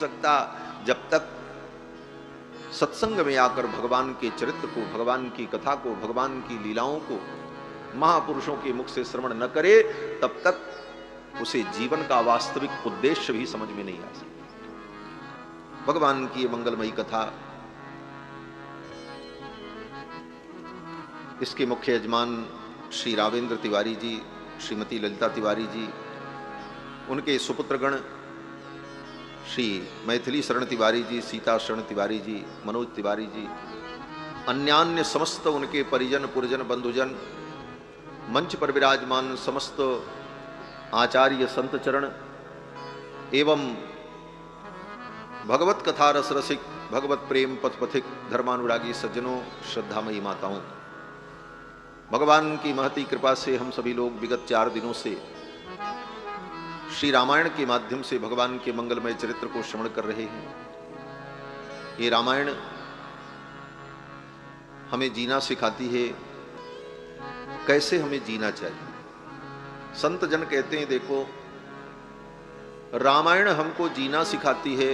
सकता जब तक सत्संग में आकर भगवान के चरित्र को, भगवान की कथा को, भगवान की लीलाओं को महापुरुषों के मुख से श्रवण न करे, तब तक उसे जीवन का वास्तविक उद्देश्य भी समझ में नहीं आ सकता। भगवान की मंगलमयी कथा, इसके मुख्य यजमान श्री रावेंद्र तिवारी जी, श्रीमती ललिता तिवारी जी, उनके सुपुत्रगण श्री मैथिली शरण तिवारी जी, सीता शरण तिवारी जी, मनोज तिवारी जी, अन्यान्य समस्त उनके परिजन पुरजन बंधुजन, मंच पर विराजमान समस्त आचार्य संत चरण एवं भगवत कथा रस रसिक, भगवत प्रेम पथ पथिक, धर्मानुरागी सज्जनों, श्रद्धामयी माताओं, भगवान की महती कृपा से हम सभी लोग विगत 4 दिनों से श्री रामायण के माध्यम से भगवान के मंगलमय चरित्र को श्रवण कर रहे हैं। ये रामायण हमें जीना सिखाती है, कैसे हमें जीना चाहिए। संत जन कहते हैं, देखो रामायण हमको जीना सिखाती है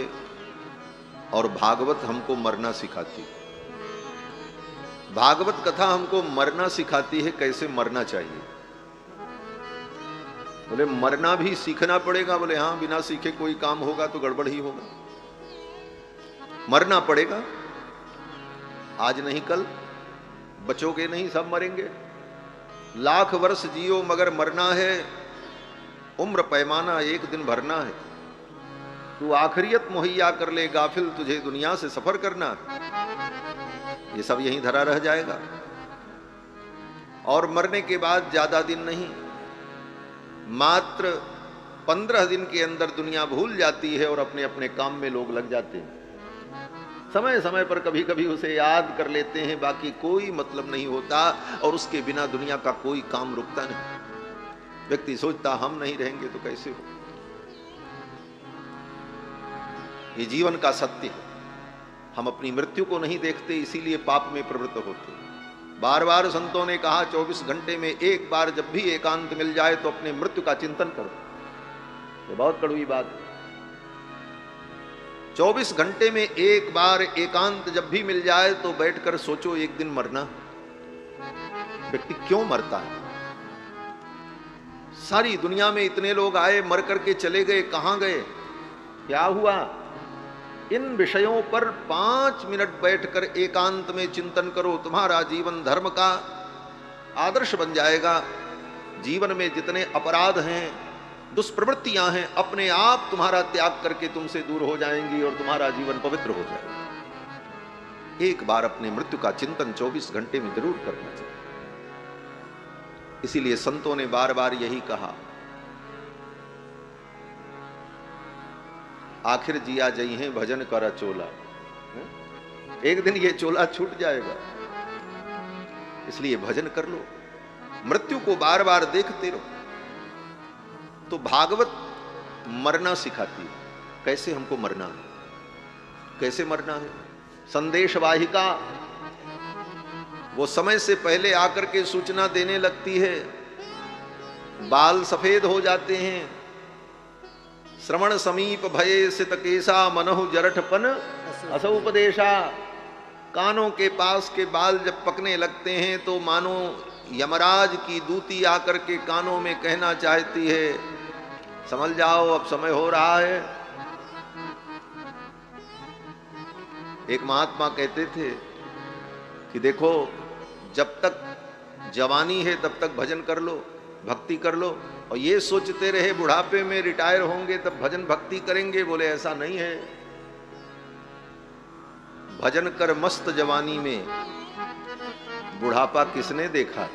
और भागवत हमको मरना सिखाती है। भागवत कथा हमको मरना सिखाती है, कैसे मरना चाहिए। बोले मरना भी सीखना पड़ेगा। बोले हाँ, बिना सीखे कोई काम होगा तो गड़बड़ ही होगा। मरना पड़ेगा, आज नहीं कल, बचोगे नहीं, सब मरेंगे। लाख वर्ष जियो मगर मरना है, उम्र पैमाना एक दिन भरना है। तू आखिरियत मुहैया कर ले गाफिल, तुझे दुनिया से सफर करना है। ये सब यहीं धरा रह जाएगा और मरने के बाद ज्यादा दिन नहीं, मात्र 15 दिन के अंदर दुनिया भूल जाती है और अपने अपने काम में लोग लग जाते हैं। समय समय पर कभी कभी उसे याद कर लेते हैं, बाकी कोई मतलब नहीं होता और उसके बिना दुनिया का कोई काम रुकता नहीं। व्यक्ति सोचता हम नहीं रहेंगे तो कैसे हो। ये जीवन का सत्य है। हम अपनी मृत्यु को नहीं देखते, इसीलिए पाप में प्रवृत्त होते हैं। बार बार संतों ने कहा 24 घंटे में एक बार जब भी एकांत मिल जाए तो अपने मृत्यु का चिंतन करो। ये बहुत कड़वी बात है। 24 घंटे में एक बार एकांत जब भी मिल जाए तो बैठकर सोचो, एक दिन मरना। व्यक्ति क्यों मरता है? सारी दुनिया में इतने लोग आए, मर करके चले गए, कहां गए, क्या हुआ? इन विषयों पर 5 मिनट बैठकर एकांत में चिंतन करो, तुम्हारा जीवन धर्म का आदर्श बन जाएगा। जीवन में जितने अपराध हैं, दुष्प्रवृत्तियां हैं, अपने आप तुम्हारा त्याग करके तुमसे दूर हो जाएंगी और तुम्हारा जीवन पवित्र हो जाएगा। एक बार अपने मृत्यु का चिंतन 24 घंटे में जरूर करना चाहिए। इसीलिए संतों ने बार बार यही कहा, आखिर जिया जई है भजन करा चोला। एक दिन ये चोला छूट जाएगा, इसलिए भजन कर लो, मृत्यु को बार बार देखते रहो। तो भागवत मरना सिखाती है, कैसे हमको मरना है, कैसे मरना है। संदेश वाहिका वो समय से पहले आकर के सूचना देने लगती है। बाल सफेद हो जाते हैं, श्रवण समीप भये सित केसा, मनहु जरठपन असौ उपदेशा। कानों के पास के बाल जब पकने लगते हैं तो मानो यमराज की दूती आकर के कानों में कहना चाहती है, समझ जाओ अब समय हो रहा है। एक महात्मा कहते थे कि देखो, जब तक जवानी है तब तक भजन कर लो, भक्ति कर लो, और ये सोचते रहे बुढ़ापे में रिटायर होंगे तब भजन भक्ति करेंगे। बोले ऐसा नहीं है। भजन कर मस्त जवानी में, बुढ़ापा किसने देखा है?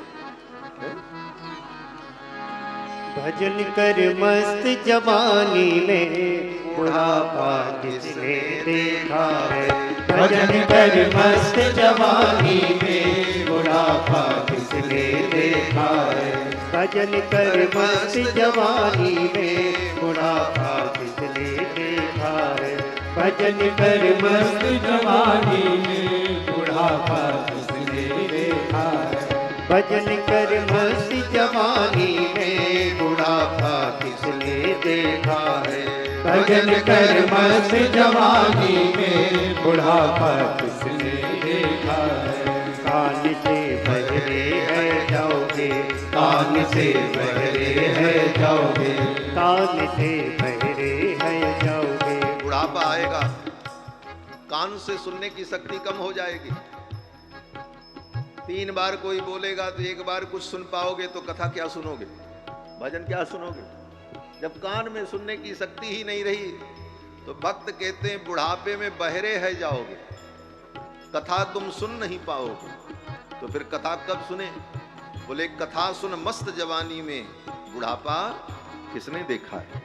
भजन कर मस्त जवानी में, बुढ़ापा किसने देखा है। भजन कर मस्त जवानी में, बुढ़ापा किसने देखा है। भजन कर मस्त जवानी में, बुढ़ापा किसने देखा है। भजन कर मस्त जवानी में, बुढ़ापा किसने देखा है। भजन कर मस्त जवानी में, बुढ़ापा किसने देखा है। भजन कर मस्त जवानी में बुढ़ापा किसने देखा है। कान से बहरे है जाओगे, कान से बहरे है जाओगे, कान से बहरे है जाओगे। बुढ़ापा आएगा, कान से सुनने की शक्ति कम हो जाएगी। 3 बार कोई बोलेगा तो 1 बार कुछ सुन पाओगे, तो कथा क्या सुनोगे, भजन क्या सुनोगे। जब कान में सुनने की शक्ति ही नहीं रही, तो भक्त कहते हैं बुढ़ापे में बहरे है जाओगे, कथा तुम सुन नहीं पाओगे। तो फिर कथा कब सुने, बोले कथा सुन मस्त जवानी में बुढ़ापा किसने देखा है।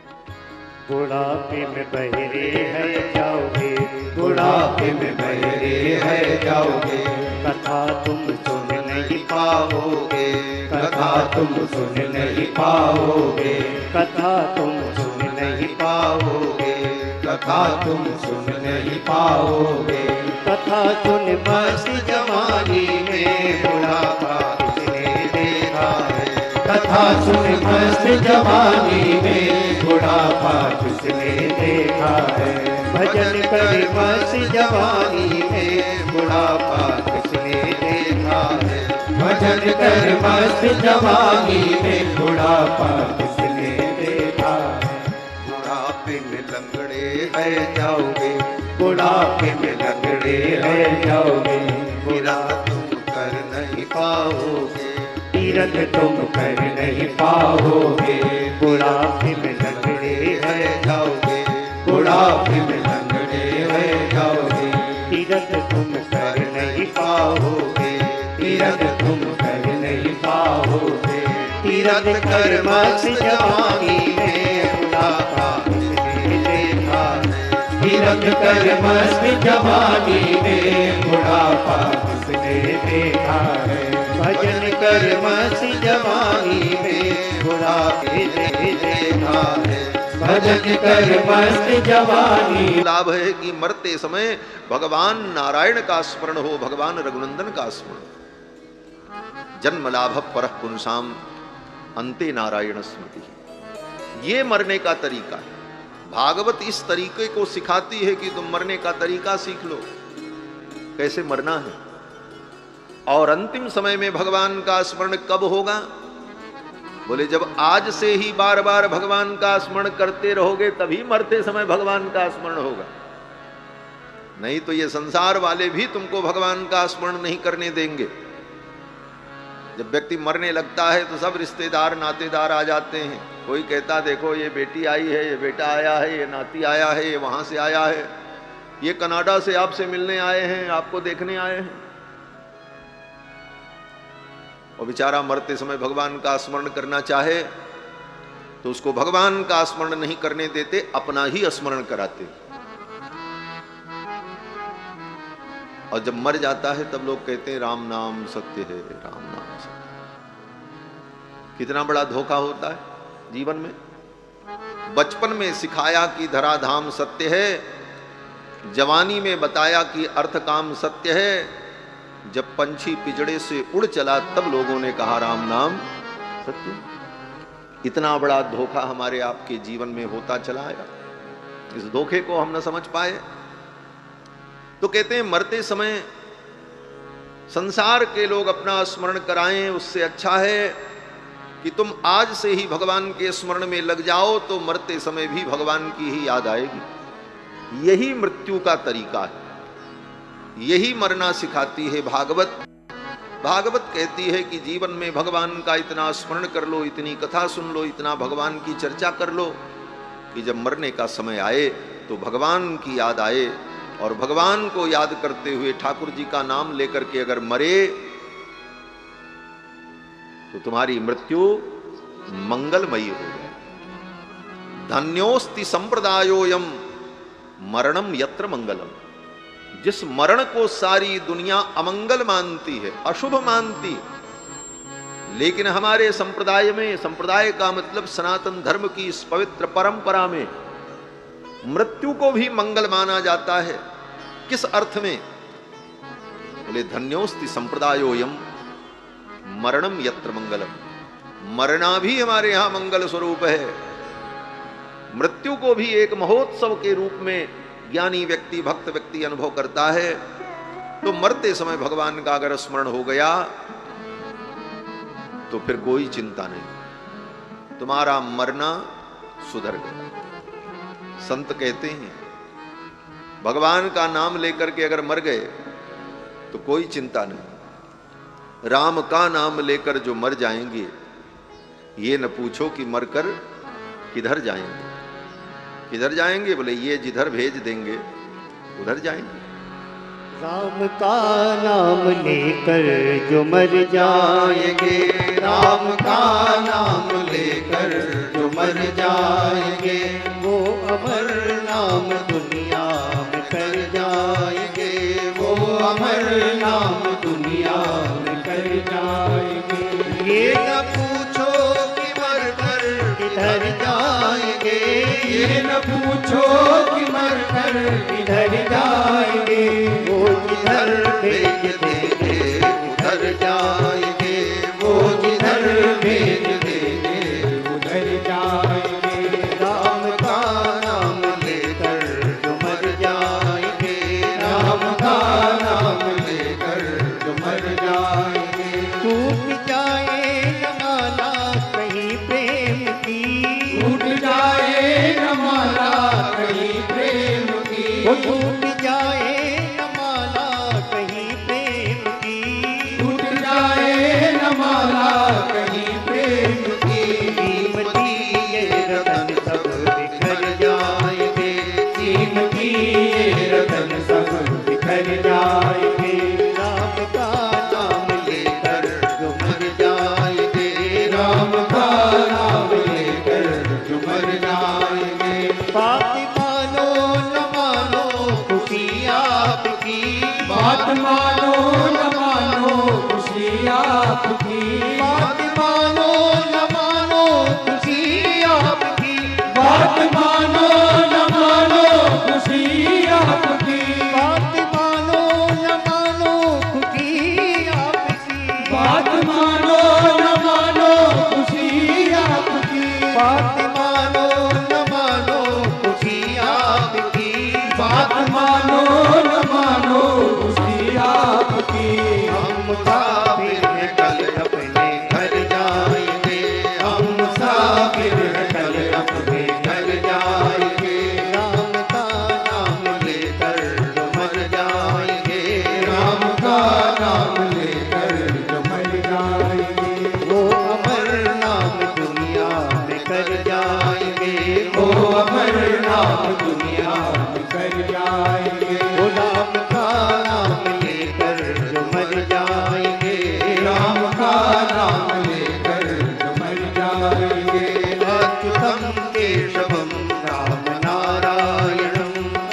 बुढ़ापे में बहरे है जाओगे, बुढ़ापे में बहरे है जाओगे, कथा तुम सुन नहीं पाओगे, कथा तुम सुन नहीं पाओगे, कथा तुम सुन नहीं पाओगे, कथा तुम सुन नहीं पाओगे। कथा सुन मस्त जवानी में बुढ़ापा किसने देखा है। कथा सुन मस्त जवानी में बुढ़ापा किसने देखा है। भजन कर मस्त जवानी में बुढ़ापा किसने देखा है। भजन कर मस्त जवानी में बुढ़ापा किसने देखा है। बुढ़ापे में लंगड़े है जाओगे, बुढ़ापे में लंगड़े है जाओगे, तीरथ तुम कर नहीं पाओगे, तीरथ तुम कर नहीं पाओगे। बुढ़ापे में लंगड़े है जाओगे, बुढ़ापे में लंगड़े है जाओगे, तीरथ तुम कर नहीं पाओगे, तीरथ तुम कर नहीं पाओगे। तीरथ कर मस्त जवानी में बुढ़ापा किसने देखा है। तीरथ कर मस्त जवानी में बुढ़ापा किसने देखा है। भजन कर मस्त जवानी में बुढ़ापे ने देखा है। भजन कर मस्त जवानी। लाभ है कि मरते समय भगवान नारायण का स्मरण हो, भगवान रघुनंदन का स्मरण। जन्म लाभ परः पुंसाम अंते नारायण स्मृति, ये मरने का तरीका है। भागवत इस तरीके को सिखाती है कि तुम मरने का तरीका सीख लो, कैसे मरना है। और अंतिम समय में भगवान का स्मरण कब होगा, बोले जब आज से ही बार बार भगवान का स्मरण करते रहोगे, तभी मरते समय भगवान का स्मरण होगा। नहीं तो ये संसार वाले भी तुमको भगवान का स्मरण नहीं करने देंगे। जब व्यक्ति मरने लगता है तो सब रिश्तेदार नातेदार आ जाते हैं। कोई कहता देखो ये बेटी आई है, ये बेटा आया है, ये नाती आया है, ये वहां से आया है, ये कनाडा से आपसे मिलने आए हैं, आपको देखने आए हैं। और बेचारा मरते समय भगवान का स्मरण करना चाहे तो उसको भगवान का स्मरण नहीं करने देते, अपना ही स्मरण कराते। और जब मर जाता है तब लोग कहते हैं राम नाम सत्य है, राम नाम सत्य। कितना बड़ा धोखा होता है जीवन में। बचपन में सिखाया कि धराधाम सत्य है, जवानी में बताया कि अर्थ काम सत्य है, जब पंछी पिजड़े से उड़ चला तब लोगों ने कहा राम नाम सत्य। इतना बड़ा धोखा हमारे आपके जीवन में होता चला आया, इस धोखे को हम न समझ पाए। तो कहते हैं मरते समय संसार के लोग अपना स्मरण कराएं, उससे अच्छा है कि तुम आज से ही भगवान के स्मरण में लग जाओ, तो मरते समय भी भगवान की ही याद आएगी। यही मृत्यु का तरीका है, यही मरना सिखाती है भागवत। भागवत कहती है कि जीवन में भगवान का इतना स्मरण कर लो, इतनी कथा सुन लो, इतना भगवान की चर्चा कर लो कि जब मरने का समय आए तो भगवान की याद आए। और भगवान को याद करते हुए ठाकुर जी का नाम लेकर के अगर मरे तो तुम्हारी मृत्यु मंगलमयी हो जाए। धन्योस्ति संप्रदायोयम मरणम यत्र मंगलम। जिस मरण को सारी दुनिया अमंगल मानती है, अशुभ मानती है, लेकिन हमारे संप्रदाय में, संप्रदाय का मतलब सनातन धर्म की इस पवित्र परंपरा में मृत्यु को भी मंगल माना जाता है। किस अर्थ में, बोले धन्योस्ति संप्रदायोयम मरणम यत्र मंगलम। मरना भी हमारे यहां मंगल स्वरूप है। मृत्यु को भी एक महोत्सव के रूप में ज्ञानी व्यक्ति, भक्त व्यक्ति अनुभव करता है, तो मरते समय भगवान का अगर स्मरण हो गया तो फिर कोई चिंता नहीं, तुम्हारा मरना सुधर गया। संत कहते हैं भगवान का नाम लेकर के अगर मर गए तो कोई चिंता नहीं। राम का नाम लेकर जो मर जाएंगे, ये न पूछो कि मरकर किधर जाएंगे। किधर जाएंगे? बोले ये जिधर भेज देंगे उधर जाएंगे। राम का नाम लेकर जो मर जाएंगे, राम का नाम लेकर जो मर जाएंगे, वो अमर नाम दुनिया में कर जाएंगे, वो अमर नाम दुनिया में कर जाएंगे। ये न पूछो कि मर कर किधर जाएंगे, ये न पूछो कि मर कर किधर जाएंगे, वो जिधर भेज देंगे उधर जाएंगे, वो जिधर भेज देंगे उधर जाएंगे। राम का नाम लेकर जो मर जाएंगे, राम का नाम लेकर जो मर जाएंगे। टूट जाए न माला कहीं प्रेम की, टूट जाए न माला कहीं प्रेम की, वो टूट जाए न माला कहीं प्रेम की, टूट जाए न माला कहीं प्रेम की। कीमती ये रतन सब बिखर जाएंगे, कीमती ये रतन सब बिखर जाएंगे। राम का नाम लेकर जो मर जाएंगे, राम का नाम लेकर जो मर जाएंगे। बात मानो न मानो खुशी आपकी, बात मानो न मानो खुशी आपकी, बात मानो न मानो खुशी आपकी, बात मानो न मानो खुशी आपकी, बात मानो न मानो खुशी आपकी, बात मानो न मानो खुशी आपकी, बात मानो न मानो खुशी आपकी, बात मानो न मानो खुशी आपकी। हम मुसाफिर हैं कल अपने घर जाएंगे, हम मुसाफिर हैं कल अपने घर जाएंगे। राम का नाम लेकर जो मर जाएंगे, राम का नाम लेकर जो मर जाएंगे, वो अमर नाम दुनिया में कर जाएंगे, वो अमर नाम दुनिया में कर जाएंगे। वो राम का नाम लेकर जो मर जाएंगे, राम का नाम लेकर जो मर जाएंगे। अच्युतम केशवम राम नारायणम,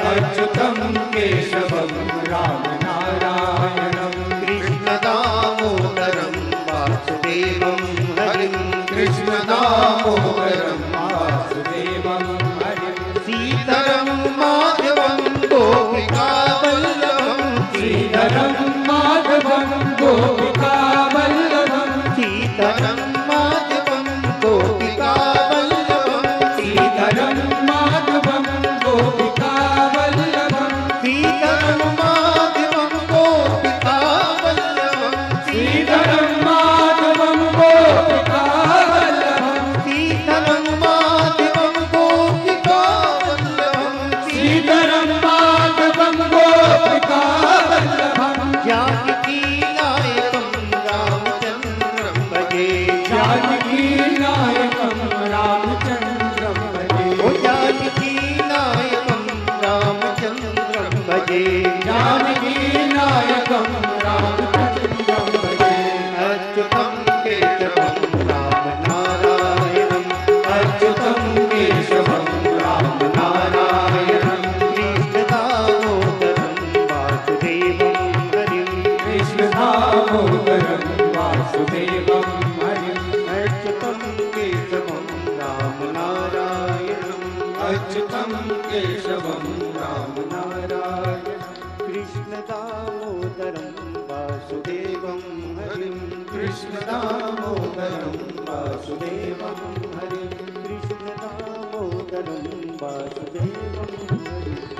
अच्युतम केशवम राम नारायणम, कृष्ण दामोदरम वासुदेवम हरिम, कृष्ण दामोदरम वासुदेवम हरिम। सीतरम माधवम गोपिका वल्लभम, सीतरम माधवम गोपिका वल्लभम, सीतरम माधवम गोपिका वल्लभम, सीतरम माधवम गोपिका वल्लभम, सीतरम माधवम गोपिका वल्लभम, सीतरम माधवम गोपिका वल्लभम, सीतरम माधवम गोपिका वल्लभम, सीतरम माधवम गोपिका वल्लभम। जानकी नायकम रामचंद्रम भजे, जानकी नायकम रामचंद्रम भजे, ओ जानकी नायकम रामचंद्रम भजे, जानकी नायकम रामचंद्रम भजे। अच्युतम केशवम राम नारायणम, अच्युतम केशवम राम नारायणम, कृष्ण दामोदरम वासुदेवम हरिम, कृष्ण दामोदरम वासुदेवम हरिम। अच्युतम केशवम राम नारायणम, अच्युतम केशवम राम नारायणम, कृष्ण दामोदरम वासुदेवम हरिम, कृष्ण दामोदरम वासुदेवम हरिम, कृष्ण दामोदरम तनुं वासुदेवं भजे।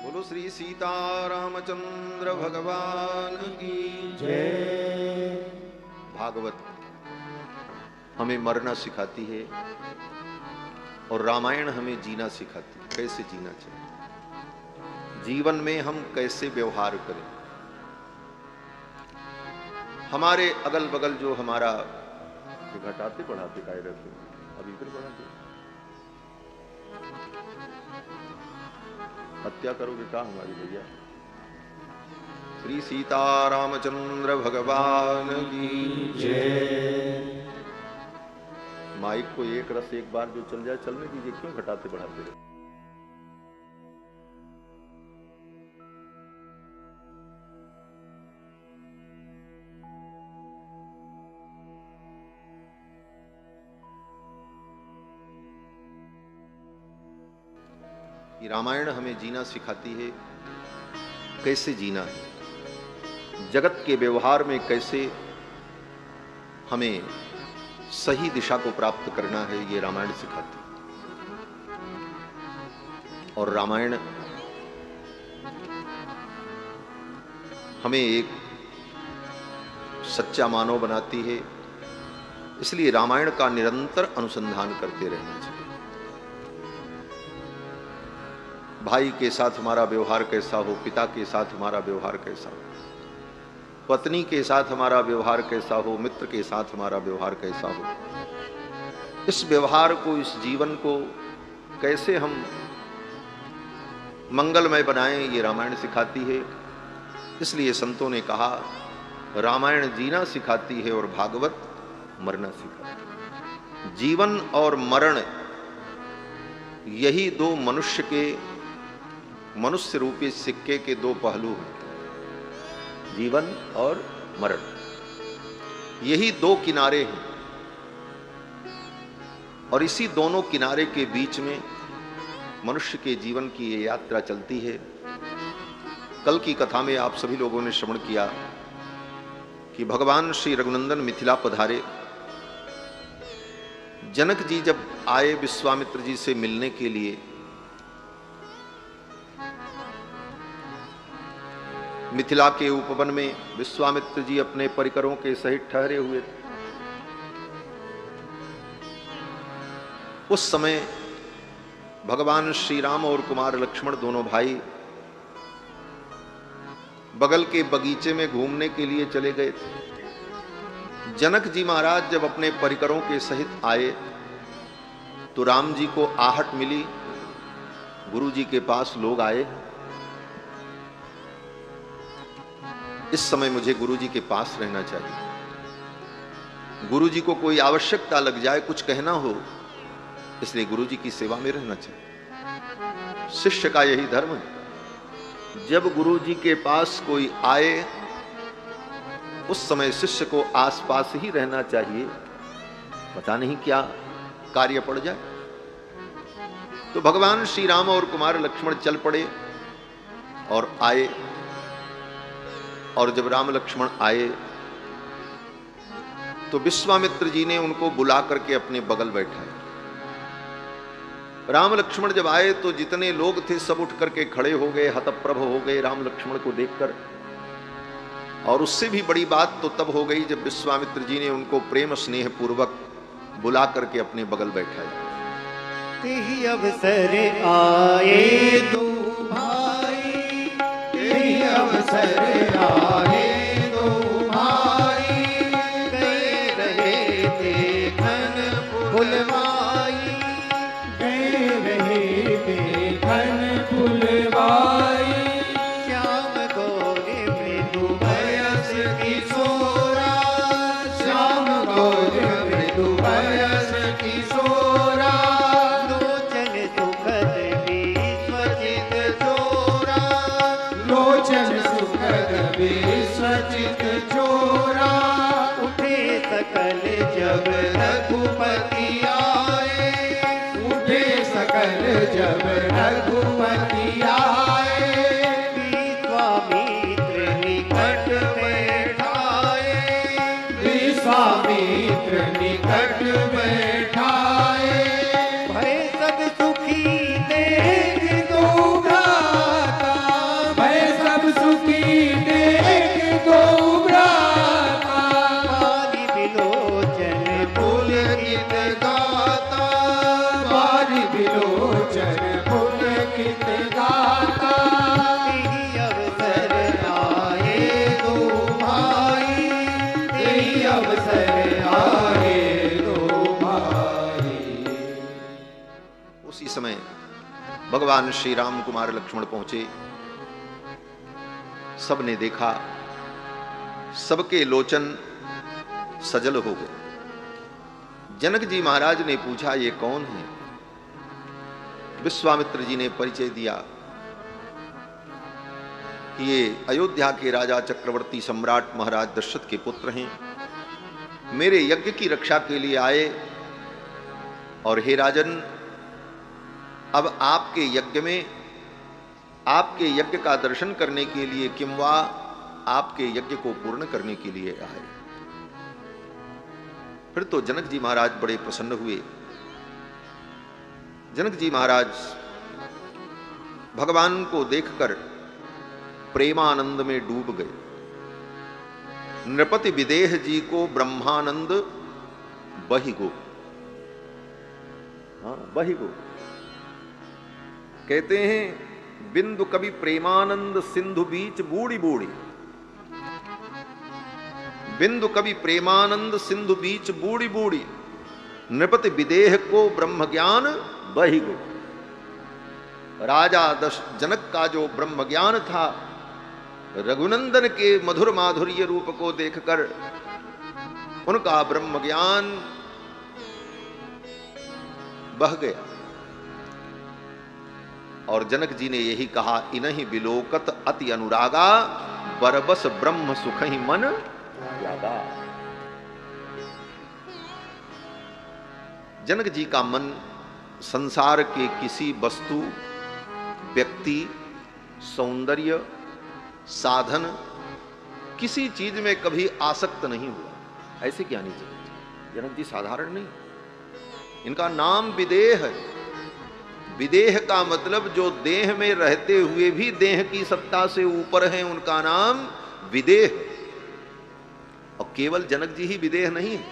बोलो श्री सीतारामचंद्र भगवान की जय। भागवत हमें मरना सिखाती है और रामायण हमें जीना सिखाती है, कैसे जीना चाहिए, जीवन में हम कैसे व्यवहार करें। हमारे अगल बगल जो हमारा घटाते बढ़ाते काय रहते हैं, अब इधर बढ़ाते हत्या करोगे क्या हमारी भैया। श्री सीतारामचंद्र भगवान की जय। माइक को एक रस एक बार जो चल जाए चलने दीजिए, क्यों घटाते बढ़ाते रहे। ये रामायण हमें जीना सिखाती है, कैसे जीना है, जगत के व्यवहार में कैसे हमें सही दिशा को प्राप्त करना है, ये रामायण सिखाती है। और रामायण हमें एक सच्चा मानव बनाती है, इसलिए रामायण का निरंतर अनुसंधान करते रहना चाहिए। भाई के साथ हमारा व्यवहार कैसा हो, पिता के साथ हमारा व्यवहार कैसा हो, पत्नी के साथ हमारा व्यवहार कैसा हो, मित्र के साथ हमारा व्यवहार कैसा हो, इस व्यवहार को, इस जीवन को कैसे हम मंगलमय बनाएं, ये रामायण सिखाती है। इसलिए संतों ने कहा रामायण जीना सिखाती है और भागवत मरना सिखाती है। जीवन और मरण यही दो मनुष्य रूपी सिक्के के दो पहलू हैं, जीवन और मरण, यही दो किनारे हैं। और इसी दोनों किनारे के बीच में मनुष्य के जीवन की ये यात्रा चलती है। कल की कथा में आप सभी लोगों ने श्रवण किया कि भगवान श्री रघुनंदन मिथिला पधारे। जनक जी जब आए विश्वामित्र जी से मिलने के लिए, मिथिला के उपवन में विश्वामित्र जी अपने परिकरों के सहित ठहरे हुए थे। उस समय भगवान श्री राम और कुमार लक्ष्मण दोनों भाई बगल के बगीचे में घूमने के लिए चले गए थे। जनक जी महाराज जब अपने परिकरों के सहित आए तो राम जी को आहट मिली, गुरु जी के पास लोग आए, इस समय मुझे गुरु जी के पास रहना चाहिए। गुरु जी को कोई आवश्यकता लग जाए, कुछ कहना हो, इसलिए गुरु जी की सेवा में रहना चाहिए। शिष्य का यही धर्म है। जब गुरु जी के पास कोई आए उस समय शिष्य को आसपास ही रहना चाहिए, पता नहीं क्या कार्य पड़ जाए। तो भगवान श्री राम और कुमार लक्ष्मण चल पड़े और आए। और जब राम लक्ष्मण आए तो विश्वामित्र जी ने उनको बुला करके अपने बगल बैठाया। राम लक्ष्मण जब आए तो जितने लोग थे सब उठ करके खड़े हो गए, हतप्रभ हो गए राम लक्ष्मण को देखकर। और उससे भी बड़ी बात तो तब हो गई जब विश्वामित्र जी ने उनको प्रेम स्नेह पूर्वक बुला करके अपने बगल बैठाया। तेहि अवसर आए दो भाई, तेहि अवसर आए दो भाई, गए रहे थे घन फुलवाई, गए रहे थे घन फुलवाई, श्याम गोरे मृदु वयस किशोरा, श्याम गोरे मृदु वयस किशोरा, लोचन सुखद विश्वजित चोरा, लोचन सुखद विश्वजित चोरा, उठे सकल जब रघुपति आए, उठे सकल जब रघुपति आए, विश्वामित्र निकट बैठाए, विश्वामित्र निकट बैठाए, भय सब भगवान श्री राम कुमार लक्ष्मण पहुंचे। सबने देखा, सबके लोचन सजल हो गए। जनक जी महाराज ने पूछा, ये कौन है? विश्वामित्र जी ने परिचय दिया कि ये अयोध्या के राजा चक्रवर्ती सम्राट महाराज दशरथ के पुत्र हैं, मेरे यज्ञ की रक्षा के लिए आए। और हे राजन, अब आपके यज्ञ में, आपके यज्ञ का दर्शन करने के लिए, किंवा आपके यज्ञ को पूर्ण करने के लिए आए। फिर तो जनक जी महाराज बड़े प्रसन्न हुए। जनक जी महाराज भगवान को देखकर प्रेमानंद में डूब गए। नृपति विदेह जी को ब्रह्मानंद बहिगो, बहिगो कहते हैं, बिंदु कवि प्रेमानंद सिंधु बीच बूढ़ी बूढ़ी। बिंदु कवि प्रेमानंद सिंधु बीच बूढ़ी बूढ़ी, नृपति विदेह को ब्रह्म ज्ञान बहिगो। राजा जनक का जो ब्रह्म ज्ञान था, रघुनंदन के मधुर माधुर्य रूप को देखकर उनका ब्रह्म ज्ञान बह गया। और जनक जी ने यही कहा, इनहि विलोकत अति अनुरागा, बरबस ब्रह्म सुखहि मन त्यागा। जनक जी का मन संसार के किसी वस्तु, व्यक्ति, सौंदर्य, साधन, किसी चीज में कभी आसक्त नहीं हुआ। ऐसे ज्ञानी जनक जी साधारण नहीं। इनका नाम विदेह है। विदेह का मतलब जो देह में रहते हुए भी देह की सत्ता से ऊपर है, उनका नाम विदेह। और केवल जनक जी ही विदेह नहीं है।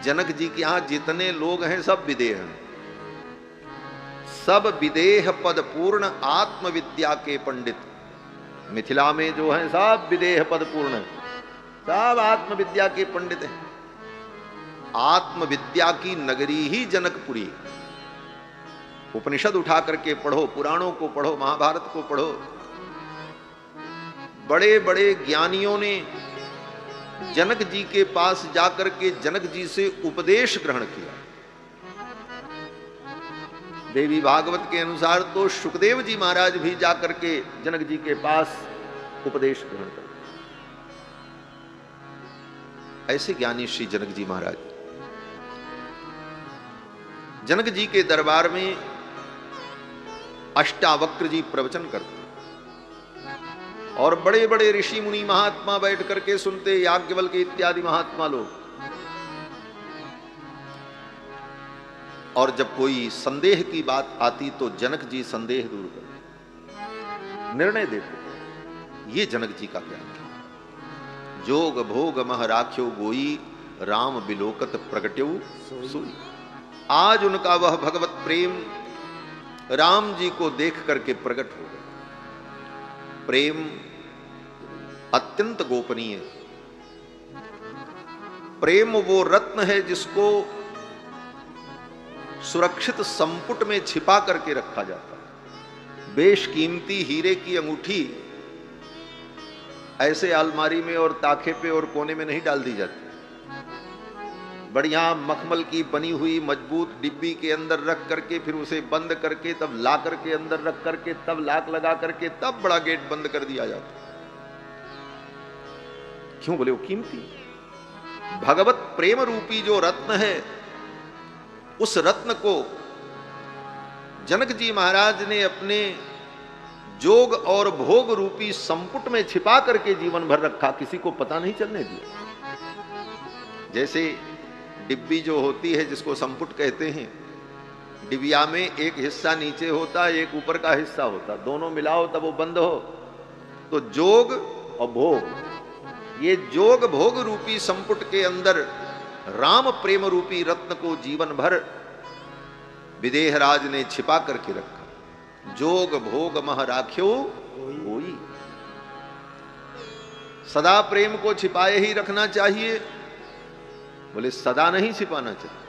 जनक जी के यहां जितने लोग हैं सब विदेह हैं। सब विदेह पद पूर्ण आत्मविद्या के पंडित। मिथिला में जो हैं सब विदेह पद पूर्ण है, सब आत्मविद्या के पंडित हैं। आत्मविद्या की नगरी ही जनकपुरी। उपनिषद उठा करके पढ़ो, पुराणों को पढ़ो, महाभारत को पढ़ो। बड़े बड़े ज्ञानियों ने जनक जी के पास जाकर के जनक जी से उपदेश ग्रहण किया। देवी भागवत के अनुसार तो सुखदेव जी महाराज भी जाकर के जनक जी के पास उपदेश ग्रहण कर। ऐसे ज्ञानी श्री जनक जी महाराज। जनक जी के दरबार में अष्टावक्र जी प्रवचन करते और बड़े बड़े ऋषि मुनि महात्मा बैठ करके सुनते, याज्ञवल्क्य इत्यादि महात्मा लोग। और जब कोई संदेह की बात आती तो जनक जी संदेह दूर करते, निर्णय देते। ये जनक जी का ज्ञान था। जोग भोग मह राख्यो गोई, राम बिलोकत प्रगट्यो सोई। आज उनका वह भगवत प्रेम राम जी को देख करके प्रकट हो गया। प्रेम अत्यंत गोपनीय। प्रेम वो रत्न है जिसको सुरक्षित संपुट में छिपा करके रखा जाता है। बेशकीमती हीरे की अंगूठी ऐसे अलमारी में और ताखे पे और कोने में नहीं डाल दी जाती। बढ़िया मखमल की बनी हुई मजबूत डिब्बी के अंदर रख करके, फिर उसे बंद करके, तब ला करके अंदर रख करके, तब लाक लगा करके, तब बड़ा गेट बंद कर दिया जाता। क्यों बोले? वो कीमती। भगवत प्रेम रूपी जो रत्न है, उस रत्न को जनक जी महाराज ने अपने जोग और भोग रूपी संपुट में छिपा करके जीवन भर रखा, किसी को पता नहीं चलने दिया। जैसे डिब्बी जो होती है जिसको संपुट कहते हैं, डिबिया में एक हिस्सा नीचे होता, एक ऊपर का हिस्सा होता, दोनों मिलाओ तब वो बंद हो। तो जोग और भोग, ये जोग भोग रूपी संपुट के अंदर राम प्रेम रूपी रत्न को जीवन भर विदेहराज ने छिपा करके रखा। जोग भोग मह राख्यो कोई। सदा प्रेम को छिपाए ही रखना चाहिए। बोले सदा नहीं छिपाना चाहिए।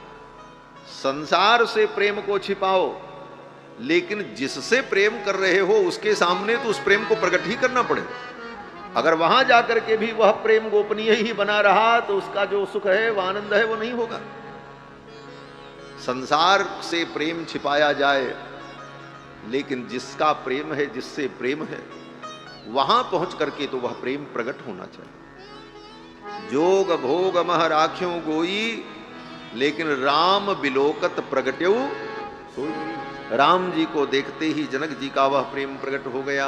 संसार से प्रेम को छिपाओ लेकिन जिससे प्रेम कर रहे हो उसके सामने तो उस प्रेम को प्रकट ही करना पड़े। अगर वहां जाकर के भी वह प्रेम गोपनीय ही बना रहा तो उसका जो सुख है, वह आनंद है, वो नहीं होगा। संसार से प्रेम छिपाया जाए, लेकिन जिसका प्रेम है, जिससे प्रेम है, वहां पहुंच करके तो वह प्रेम प्रकट होना चाहिए। जोग भोग मह राख्यों गोई, लेकिन राम बिलोकत प्रगट्यो सोई। राम जी को देखते ही जनक जी का वह प्रेम प्रकट हो गया।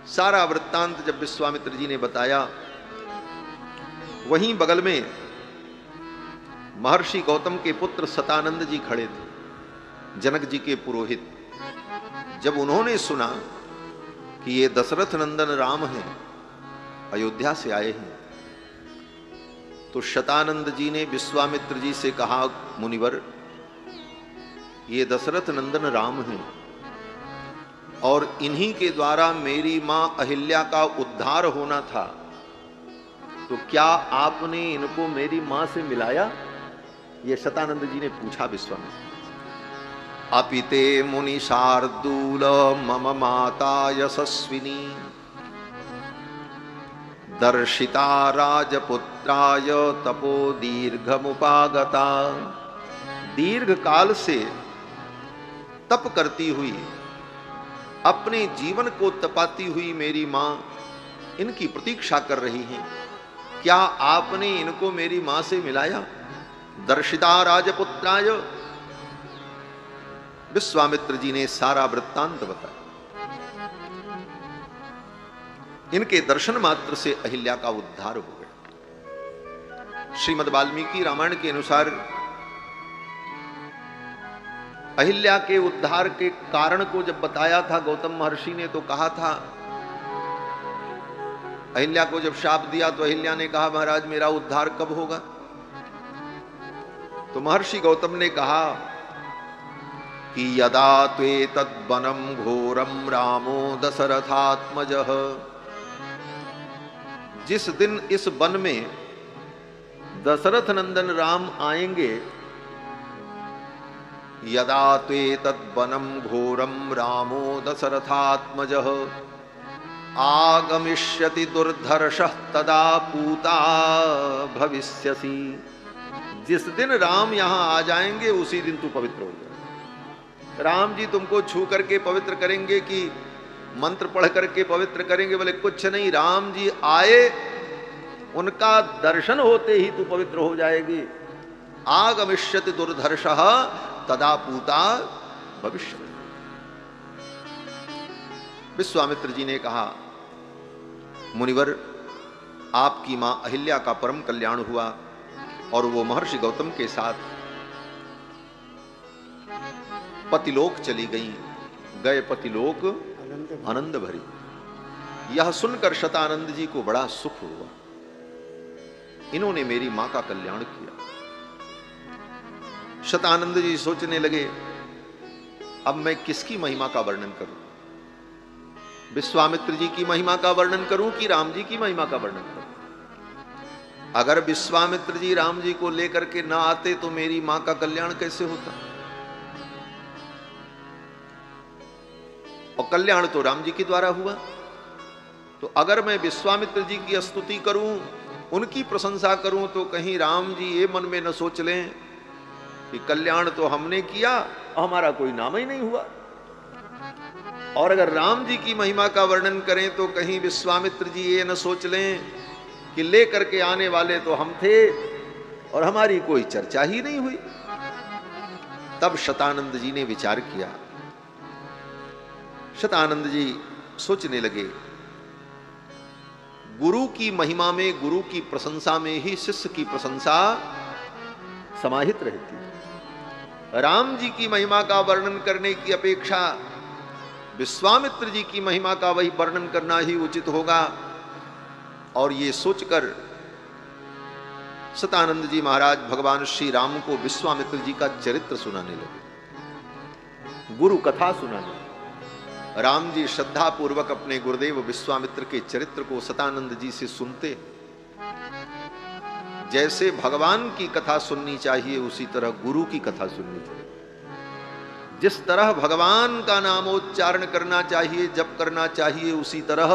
सारा वृत्तांत जब विश्वामित्र जी ने बताया, वहीं बगल में महर्षि गौतम के पुत्र सतानंद जी खड़े थे, जनक जी के पुरोहित। जब उन्होंने सुना कि ये दशरथ नंदन राम हैं, अयोध्या से आए हैं, तो शतानंद जी ने विश्वामित्र जी से कहा, मुनिवर, ये दशरथ नंदन राम हैं और इन्हीं के द्वारा मेरी मां अहिल्या का उद्धार होना था, तो क्या आपने इनको मेरी मां से मिलाया? ये शतानंद जी ने पूछा विश्वामित्र। अपिते मुनि शार्दूल मम माता यशस्विनी, दर्शिता राजपुत्राय तपो दीर्घमुपागता। दीर्घ काल से तप करती हुई, अपने जीवन को तपाती हुई मेरी मां इनकी प्रतीक्षा कर रही हैं, क्या आपने इनको मेरी मां से मिलाया? दर्शिता राजपुत्राय। विश्वामित्र जी ने सारा वृत्तांत बताया। इनके दर्शन मात्र से अहिल्या का उद्धार हो गया। श्रीमद् वाल्मीकि रामायण के अनुसार अहिल्या के उद्धार के कारण को जब बताया था गौतम महर्षि ने, तो कहा था, अहिल्या को जब शाप दिया तो अहिल्या ने कहा, महाराज मेरा उद्धार कब होगा? तो महर्षि गौतम ने कहा कि यदा त्वे तद्वनम घोरम रामो दशरथात्मजः, जिस दिन इस वन में दशरथ नंदन राम आएंगे, यदा त्वे तद्वनम घोरम रामो दशरथात्मजः आगमिष्यति दुर्धर्षः तदा पूता भविष्यसि। जिस दिन राम यहां आ जाएंगे उसी दिन तू पवित्र हो जाएगा। राम जी तुमको छू करके पवित्र करेंगे कि मंत्र पढ़ करके पवित्र करेंगे? बोले कुछ नहीं, राम जी आए, उनका दर्शन होते ही तू पवित्र हो जाएगी। आगमिष्यति दुर्धर्षः तदा पूता भविष्य। विश्वामित्र जी ने कहा, मुनिवर, आपकी मां अहिल्या का परम कल्याण हुआ और वो महर्षि गौतम के साथ पतिलोक चली गई। गए पतिलोक आनंद भरी। यह सुनकर शतानंद जी को बड़ा सुख हुआ, इन्होंने मेरी मां का कल्याण किया। शतानंद जी सोचने लगे, अब मैं किसकी महिमा का वर्णन करूं? विश्वामित्र जी की महिमा का वर्णन करूं कि राम जी की महिमा का वर्णन करूं? अगर विश्वामित्र जी राम जी को लेकर के ना आते तो मेरी मां का कल्याण कैसे होता? और कल्याण तो राम जी के द्वारा हुआ। तो अगर मैं विश्वामित्र जी की स्तुति करूं, उनकी प्रशंसा करूं, तो कहीं राम जी ये मन में न सोच लें कि कल्याण तो हमने किया, हमारा कोई नाम ही नहीं हुआ। और अगर राम जी की महिमा का वर्णन करें तो कहीं विश्वामित्र जी ये न सोच लें कि ले करके आने वाले तो हम थे और हमारी कोई चर्चा ही नहीं हुई। तब शतानंद जी ने विचार किया। शतानंद जी सोचने लगे, गुरु की महिमा में, गुरु की प्रशंसा में ही शिष्य की प्रशंसा समाहित रहती है। राम जी की महिमा का वर्णन करने की अपेक्षा विश्वामित्र जी की महिमा का वही वर्णन करना ही उचित होगा। और ये सोचकर शतानंद जी महाराज भगवान श्री राम को विश्वामित्र जी का चरित्र सुनाने लगे, गुरु कथा सुनाने। राम जी श्रद्धा पूर्वक अपने गुरुदेव विश्वामित्र के चरित्र को शतानंद जी से सुनते। जैसे भगवान की कथा सुननी चाहिए, उसी तरह गुरु की कथा सुननी चाहिए। जिस तरह भगवान का नामोच्चारण करना चाहिए, जप करना चाहिए, उसी तरह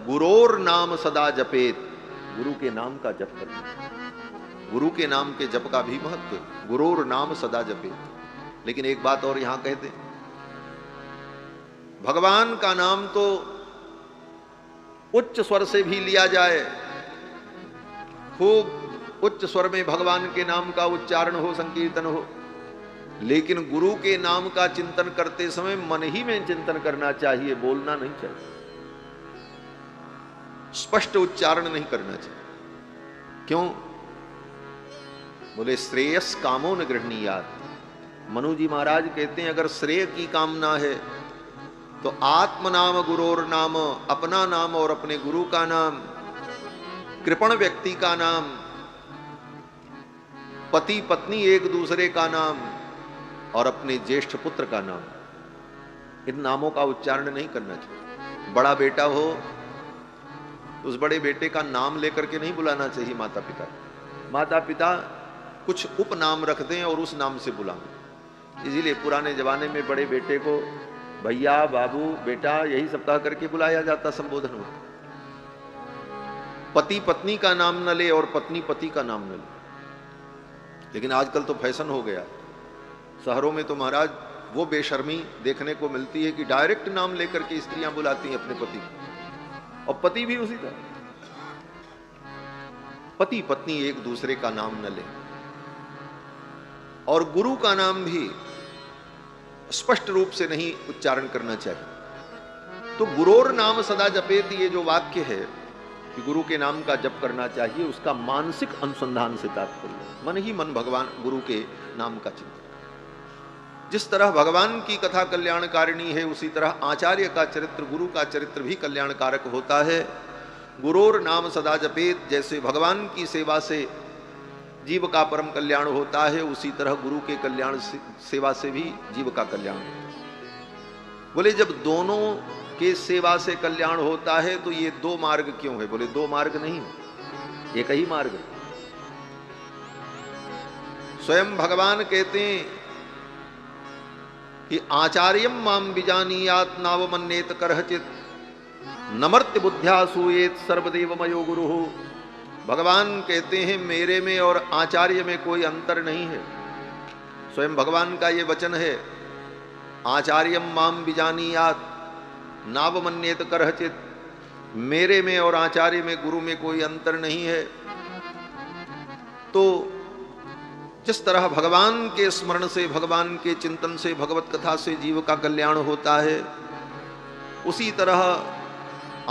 गुरोर नाम सदा जपेत, गुरु के नाम का जप करना। गुरु के नाम के जप का भी महत्व, गुरोर नाम सदा जपेत। लेकिन एक बात और यहां कहते, भगवान का नाम तो उच्च स्वर से भी लिया जाए, खूब उच्च स्वर में भगवान के नाम का उच्चारण हो, संकीर्तन हो, लेकिन गुरु के नाम का चिंतन करते समय मन ही में चिंतन करना चाहिए, बोलना नहीं चाहिए, स्पष्ट उच्चारण नहीं करना चाहिए। क्यों? बोले श्रेयस कामो न गृहणीयात्। मनु जी महाराज कहते हैं अगर श्रेय की कामना है तो आत्म नाम गुरोर नाम, अपना नाम और अपने गुरु का नाम, कृपण व्यक्ति का नाम, पति पत्नी एक दूसरे का नाम और अपने ज्येष्ठ पुत्र का नाम, इन नामों का उच्चारण नहीं करना चाहिए। बड़ा बेटा हो तो उस बड़े बेटे का नाम लेकर के नहीं बुलाना चाहिए माता पिता। माता पिता कुछ उपनाम रख दें और उस नाम से बुलाएं। इसीलिए पुराने जमाने में बड़े बेटे को भैया, बाबू, बेटा यही सब कह करके बुलाया जाता, संबोधन होता। पति पत्नी का नाम न ले और पत्नी पति का नाम न ले। लेकिन आजकल तो फैशन हो गया, शहरों में तो महाराज वो बेशर्मी देखने को मिलती है कि डायरेक्ट नाम लेकर के स्त्रियां बुलाती हैं अपने पति को, और पति भी उसी तरह। पति पत्नी एक दूसरे का नाम न ले, और गुरु का नाम भी स्पष्ट रूप से नहीं उच्चारण करना चाहिए। तो गुरोर नाम सदा जपेत, ये जो वाक्य है कि गुरु के नाम का जप करना चाहिए, उसका मानसिक अनुसंधान से तात्पर्य मन ही मन भगवान गुरु के नाम का चिंतन। जिस तरह भगवान की कथा कल्याणकारिणी है, उसी तरह आचार्य का चरित्र, गुरु का चरित्र भी कल्याणकारक होता है। गुरोर नाम सदा जपेत, जैसे भगवान की सेवा से जीव का परम कल्याण होता है, उसी तरह गुरु के कल्याण सेवा से भी जीव का कल्याण होता है। बोले जब दोनों के सेवा से कल्याण होता है तो ये दो मार्ग क्यों है? बोले दो मार्ग नहीं, एक ही मार्ग है। स्वयं भगवान कहते हैं कि आचार्यम माम विजानीयात् नावमन्येत करहचित नमर्त्य बुद्ध्या सूयेत सर्वदेवमयो गुरु। भगवान कहते हैं मेरे में और आचार्य में कोई अंतर नहीं है। स्वयं भगवान का ये वचन है, आचार्यम माम विजानीयात् नावमन्येत करहचित, मेरे में और आचार्य में, गुरु में कोई अंतर नहीं है। तो जिस तरह भगवान के स्मरण से, भगवान के चिंतन से, भगवत कथा से जीव का कल्याण होता है, उसी तरह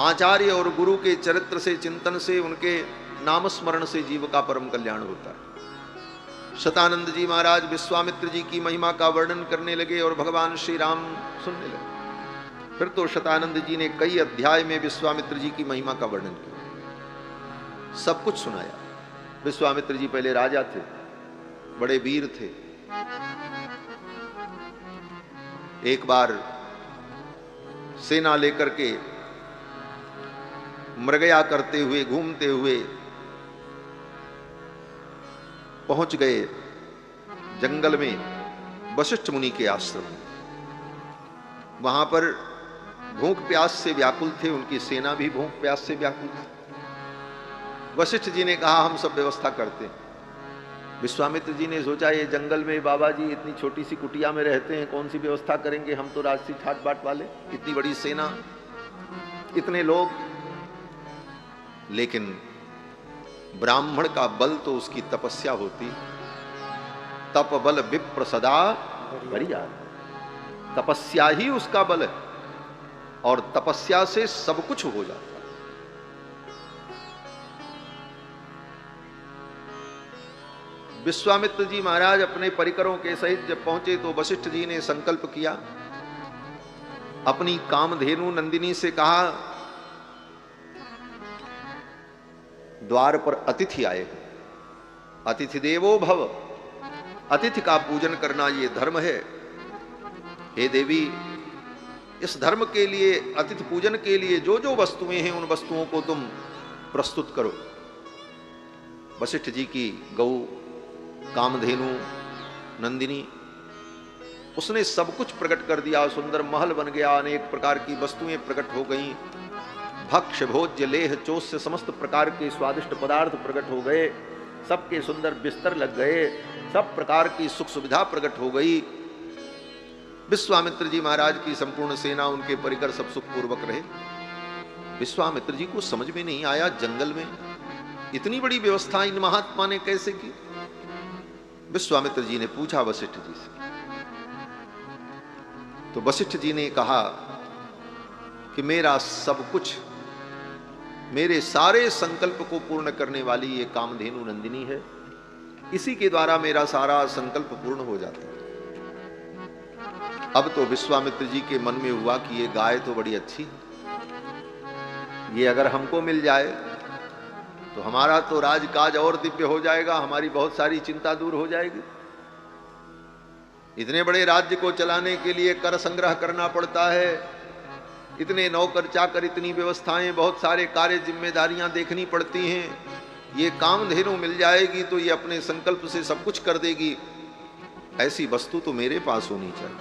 आचार्य और गुरु के चरित्र से, चिंतन से, उनके नाम स्मरण से जीव का परम कल्याण होता है। शतानंद जी महाराज विश्वामित्र जी की महिमा का वर्णन करने लगे और भगवान श्री राम सुनने लगे। फिर तो शतानंद जी ने कई अध्याय में विश्वामित्र जी की महिमा का वर्णन किया, सब कुछ सुनाया। विश्वामित्र जी पहले राजा थे, बड़े वीर थे। एक बार सेना लेकर के मृगया करते हुए, घूमते हुए पहुंच गए जंगल में वशिष्ठ मुनि के आश्रम में। वहां पर भूख प्यास से व्याकुल थे, उनकी सेना भी भूख प्यास से व्याकुल थी। वशिष्ठ जी ने कहा हम सब व्यवस्था करते हैं। विश्वामित्र जी ने सोचा ये जंगल में बाबा जी इतनी छोटी सी कुटिया में रहते हैं, कौन सी व्यवस्था करेंगे, हम तो राजसी ठाट बाट वाले, इतनी बड़ी सेना, इतने लोग। लेकिन ब्राह्मण का बल तो उसकी तपस्या होती, तप बल विप्र सदा बरिया, तपस्या ही उसका बल है और तपस्या से सब कुछ हो जाता है। विश्वामित्र जी महाराज अपने परिकरों के सहित जब पहुंचे तो वशिष्ठ जी ने संकल्प किया, अपनी कामधेनु नंदिनी से कहा द्वार पर अतिथि आए, अतिथि देवो भव, अतिथि का पूजन करना ये धर्म है। हे देवी, इस धर्म के लिए, अतिथि पूजन के लिए जो जो वस्तुएं हैं उन वस्तुओं को तुम प्रस्तुत करो। वशिष्ठ जी की गौ, कामधेनु, नंदिनी उसने सब कुछ प्रकट कर दिया। सुंदर महल बन गया, अनेक प्रकार की वस्तुएं प्रकट हो गईं, भक्ष्य भोज्य लेह चोष्य समस्त प्रकार के स्वादिष्ट पदार्थ प्रकट हो गए, सबके सुंदर बिस्तर लग गए, सब प्रकार की सुख सुविधा प्रकट हो गई। विश्वामित्र जी महाराज की संपूर्ण सेना, उनके परिकर सब सुखपूर्वक रहे। विश्वामित्र जी को समझ में नहीं आया, जंगल में इतनी बड़ी व्यवस्था इन महात्मा ने कैसे की। विश्वामित्र जी ने पूछा वशिष्ठ जी से, तो वशिष्ठ जी ने कहा कि मेरा सब कुछ, मेरे सारे संकल्प को पूर्ण करने वाली ये कामधेनु नंदिनी है, इसी के द्वारा मेरा सारा संकल्प पूर्ण हो जाता है। अब तो विश्वामित्र जी के मन में हुआ कि ये गाय तो बड़ी अच्छी है, ये अगर हमको मिल जाए तो हमारा तो राजकाज और दिव्य हो जाएगा, हमारी बहुत सारी चिंता दूर हो जाएगी। इतने बड़े राज्य को चलाने के लिए कर संग्रह करना पड़ता है, इतने नौकर चाकर, इतनी व्यवस्थाएं, बहुत सारे कार्य जिम्मेदारियां देखनी पड़ती हैं। ये कामधेनु मिल जाएगी तो ये अपने संकल्प से सब कुछ कर देगी, ऐसी वस्तु तो मेरे पास होनी चाहिए।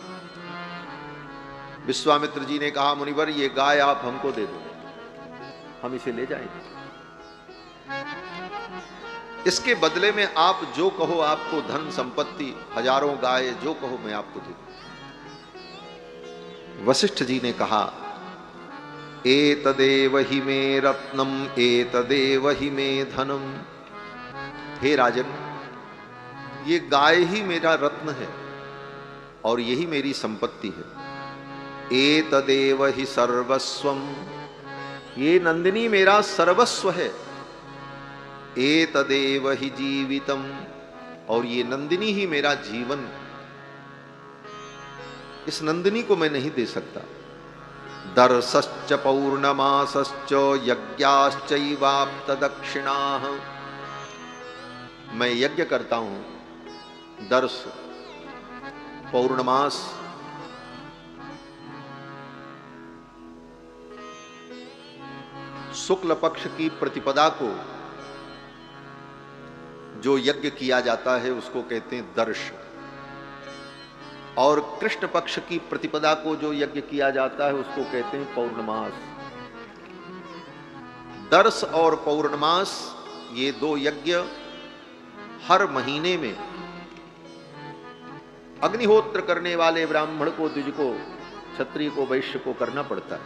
विश्वामित्र जी ने कहा, मुनिवर ये गाय आप हमको दे दो, हम इसे ले जाएंगे। इसके बदले में आप जो कहो, आपको धन संपत्ति, हजारों गाय, जो कहो मैं आपको दे दूं। वशिष्ठ जी ने कहा, एतदेव हि मे रत्नम एतदेव हि मे धनम। हे राजन, ये गाय ही मेरा रत्न है और यही मेरी संपत्ति है। एतदेव हि सर्वस्वम, ये नंदिनी मेरा सर्वस्व है। एतदेव हि जीवितम, और ये नंदिनी ही मेरा जीवन। इस नंदिनी को मैं नहीं दे सकता। दर्शश्च पौर्णमासश्च यज्ञाश्चैवाप्त दक्षिणाः, मैं यज्ञ करता हूं। दर्श, पौर्णमास, शुक्ल पक्ष की प्रतिपदा को जो यज्ञ किया जाता है उसको कहते हैं दर्श, और कृष्ण पक्ष की प्रतिपदा को जो यज्ञ किया जाता है उसको कहते हैं पौर्णमास। दर्श और पौर्णमास, ये दो यज्ञ हर महीने में अग्निहोत्र करने वाले ब्राह्मण को, द्विज को, क्षत्रिय को, वैश्य को करना पड़ता है।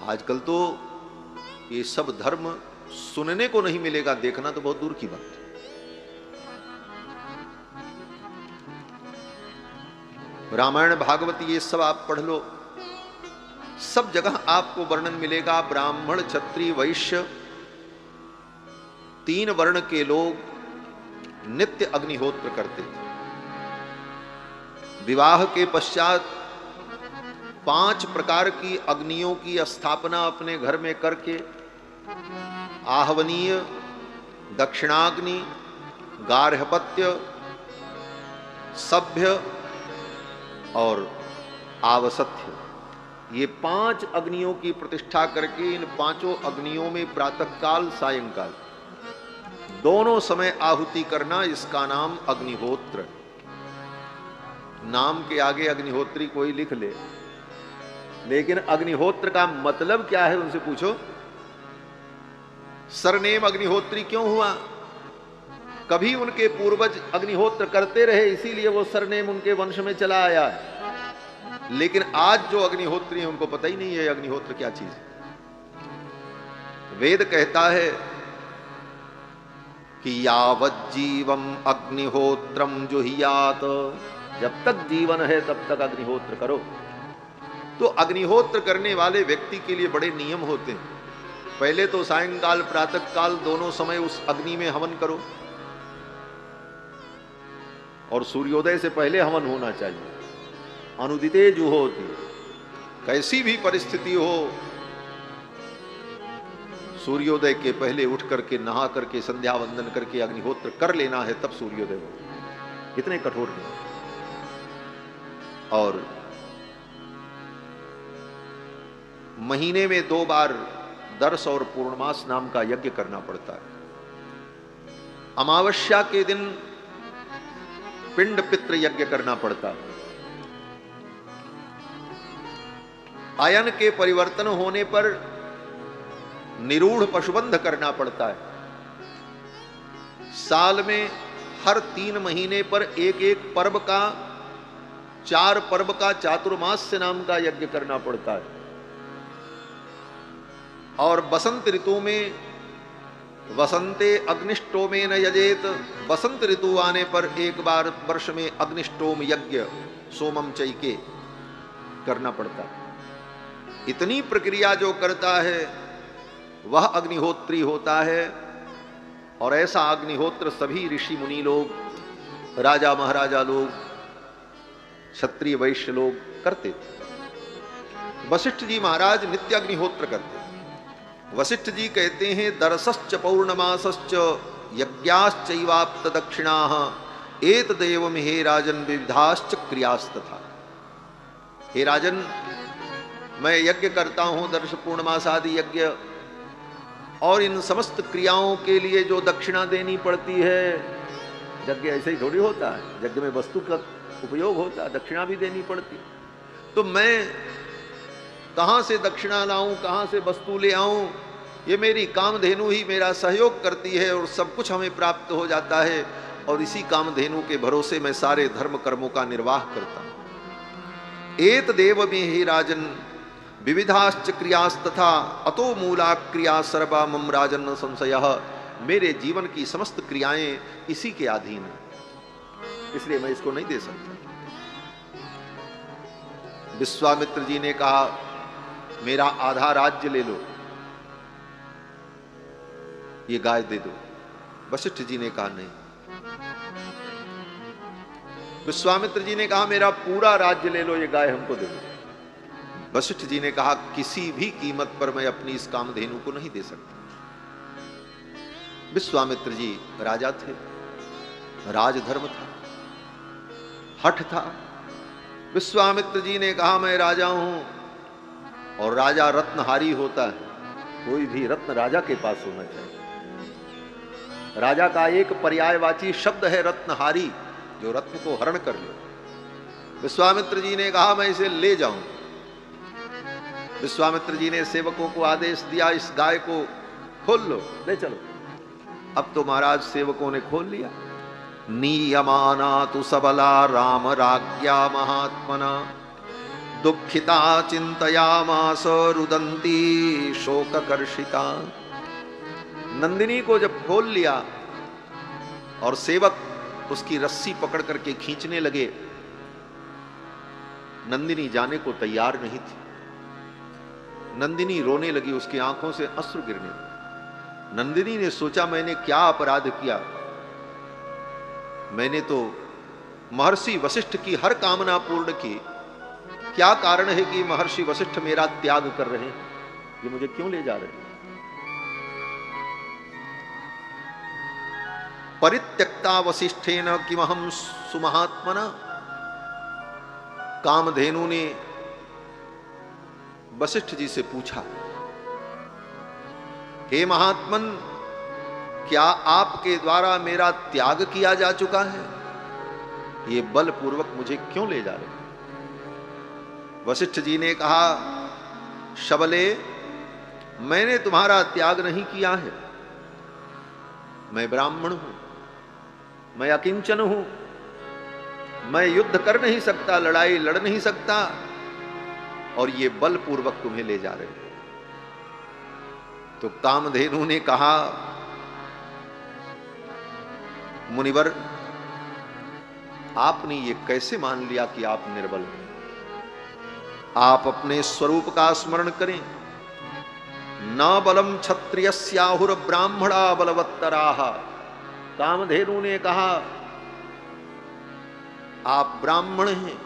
आजकल तो ये सब धर्म सुनने को नहीं मिलेगा, देखना तो बहुत दूर की बात है। रामायण भागवत ये सब आप पढ़ लो, सब जगह आपको वर्णन मिलेगा। ब्राह्मण, क्षत्रिय, वैश्य, तीन वर्ण के लोग नित्य अग्निहोत्र करते थे। विवाह के पश्चात 5 प्रकार की अग्नियों की स्थापना अपने घर में करके आहवनीय, दक्षिणाग्नि, गार्हपत्य, सभ्य और आवसथ्य, ये 5 अग्नियों की प्रतिष्ठा करके इन 5 अग्नियों में प्रातःकाल, सायंकाल दोनों समय आहुति करना, इसका नाम अग्निहोत्र। नाम के आगे अग्निहोत्री कोई लिख ले, लेकिन अग्निहोत्र का मतलब क्या है उनसे पूछो। सरनेम अग्निहोत्री क्यों हुआ? कभी उनके पूर्वज अग्निहोत्र करते रहे, इसीलिए वो सरनेम उनके वंश में चला आया है। लेकिन आज जो अग्निहोत्री है उनको पता ही नहीं है अग्निहोत्र क्या चीज है। वेद कहता है कि यावत् जीवम अग्निहोत्रम जुहियात, जब तक जीवन है तब तक अग्निहोत्र करो। तो अग्निहोत्र करने वाले व्यक्ति के लिए बड़े नियम होते हैं। पहले तो सायंकाल, प्रातःकाल दोनों समय उस अग्नि में हवन करो, और सूर्योदय से पहले हवन होना चाहिए। अनुदिते जुहोति, कैसी भी परिस्थिति हो, सूर्योदय के पहले उठ करके, नहा करके, संध्या वंदन करके अग्निहोत्र कर लेना है, तब सूर्योदय हो। इतने कठोर नहीं। और महीने में 2 बार दर्श और पूर्णमास नाम का यज्ञ करना पड़ता है। अमावस्या के दिन पिंड पितृ यज्ञ करना पड़ता है। आयन के परिवर्तन होने पर निरूढ़ पशुबंध करना पड़ता है। साल में हर 3 महीने पर एक एक पर्व का, 4 पर्व का चातुर्मास्य नाम का यज्ञ करना पड़ता है। और बसंत ऋतु में वसंते अग्निष्टोमेन यजेत, बसंत ऋतु आने पर एक बार वर्ष में अग्निष्टोम यज्ञ सोमम चैके करना पड़ता है। इतनी प्रक्रिया जो करता है वह अग्निहोत्री होता है। और ऐसा अग्निहोत्र सभी ऋषि मुनि लोग, राजा महाराजा लोग, क्षत्रिय वैश्य लोग करते थे। वशिष्ठ जी महाराज नित्य अग्निहोत्र करते। वशिष्ठ जी कहते हैं, दरसश्च पौर्णमासश्च यज्ञाश्चैवाप्त दक्षिणाः एतदेवं हे राजन विविधाश्च क्रियास्तथा। हे राजन, मैं यज्ञ करता हूं, दर्श पूर्णमास आदि यज्ञ, और इन समस्त क्रियाओं के लिए जो दक्षिणा देनी पड़ती है, यज्ञ ऐसे ही थोड़ी होता है, यज्ञ में वस्तु का उपयोग होता है, दक्षिणा भी देनी पड़ती। तो मैं कहां से दक्षिणा लाऊं, कहां से वस्तु ले आऊं? ये मेरी कामधेनु ही मेरा सहयोग करती है और सब कुछ हमें प्राप्त हो जाता है। और इसी कामधेनु के भरोसे मैं सारे धर्म कर्मों का निर्वाह करता हूं। एत देव में ही राजन विविधाश्च क्रियास्तथा अतो मूला क्रिया सर्वा मम राजन संशयः। मेरे जीवन की समस्त क्रियाएं इसी के अधीन है, इसलिए मैं इसको नहीं दे सकता। विश्वामित्र जी ने कहा, मेरा आधा राज्य ले लो, ये गाय दे दो। वशिष्ठ जी ने कहा नहीं। विश्वामित्र जी ने कहा, मेरा पूरा राज्य ले लो, ये गाय हमको दे दो। वशिष्ठ जी ने कहा, किसी भी कीमत पर मैं अपनी इस कामधेनु को नहीं दे सकता। विश्वामित्र जी राजा थे, राजधर्म था, हठ था। विश्वामित्र जी ने कहा, मैं राजा हूं, और राजा रत्नहारी होता है, कोई भी रत्न राजा के पास होना चाहिए। राजा का एक पर्यायवाची शब्द है रत्नहारी, जो रत्न को हरण कर ले। विश्वामित्र जी ने कहा, मैं इसे ले जाऊं। विश्वामित्र जी ने सेवकों को आदेश दिया, इस गाय को खोल लो, ले चलो। अब तो महाराज सेवकों ने खोल लिया। नियमाना तु सबला राम राज्ञा महात्मना दुखिता चिंतयामास रुदंती शोककर्षिता। नंदिनी को जब खोल लिया और सेवक उसकी रस्सी पकड़ करके खींचने लगे, नंदिनी जाने को तैयार नहीं थी। नंदिनी रोने लगी, उसकी आंखों से अश्रु गिरने लगे। नंदिनी ने सोचा, मैंने क्या अपराध किया? मैंने तो महर्षि वशिष्ठ की हर कामना पूर्ण की, क्या कारण है कि महर्षि वशिष्ठ मेरा त्याग कर रहे हैं? ये मुझे क्यों ले जा रहे हैं? परित्यक्ता वशिष्ठेन किमहं सुमहात्मना। कामधेनु ने वशिष्ठ जी से पूछा, हे महात्मन, क्या आपके द्वारा मेरा त्याग किया जा चुका है? ये बलपूर्वक मुझे क्यों ले जा रहे हैं? वशिष्ठ जी ने कहा, शबले, मैंने तुम्हारा त्याग नहीं किया है। मैं ब्राह्मण हूं, मैं अकिंचन हूं, मैं युद्ध कर नहीं सकता, लड़ाई लड़ नहीं सकता, और ये बलपूर्वक तुम्हें ले जा रहे हैं। तो कामधेनु ने कहा, मुनिवर, आपने ये कैसे मान लिया कि आप निर्बल हैं? आप अपने स्वरूप का स्मरण करें। न बलम क्षत्रियस्याहुर ब्राह्मणा बलवत्तराः। कामधेनु ने कहा, आप ब्राह्मण हैं,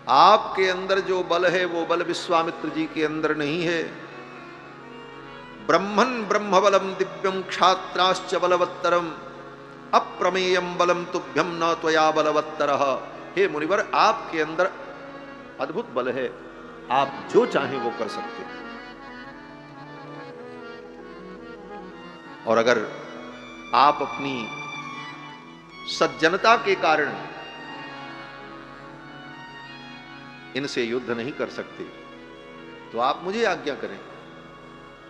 आपके अंदर जो बल है वो बल विश्वामित्र जी के अंदर नहीं है। ब्रह्मन् ब्रह्म बलम दिव्यम क्षात्राश्च बलवत्तरम अप्रमेयम बलम तुभ्यम न त्वया बलवत्तरः। हे मुनिवर, आपके अंदर अद्भुत बल है, आप जो चाहें वो कर सकते हैं। और अगर आप अपनी सज्जनता के कारण इनसे युद्ध नहीं कर सकते, तो आप मुझे आज्ञा करें,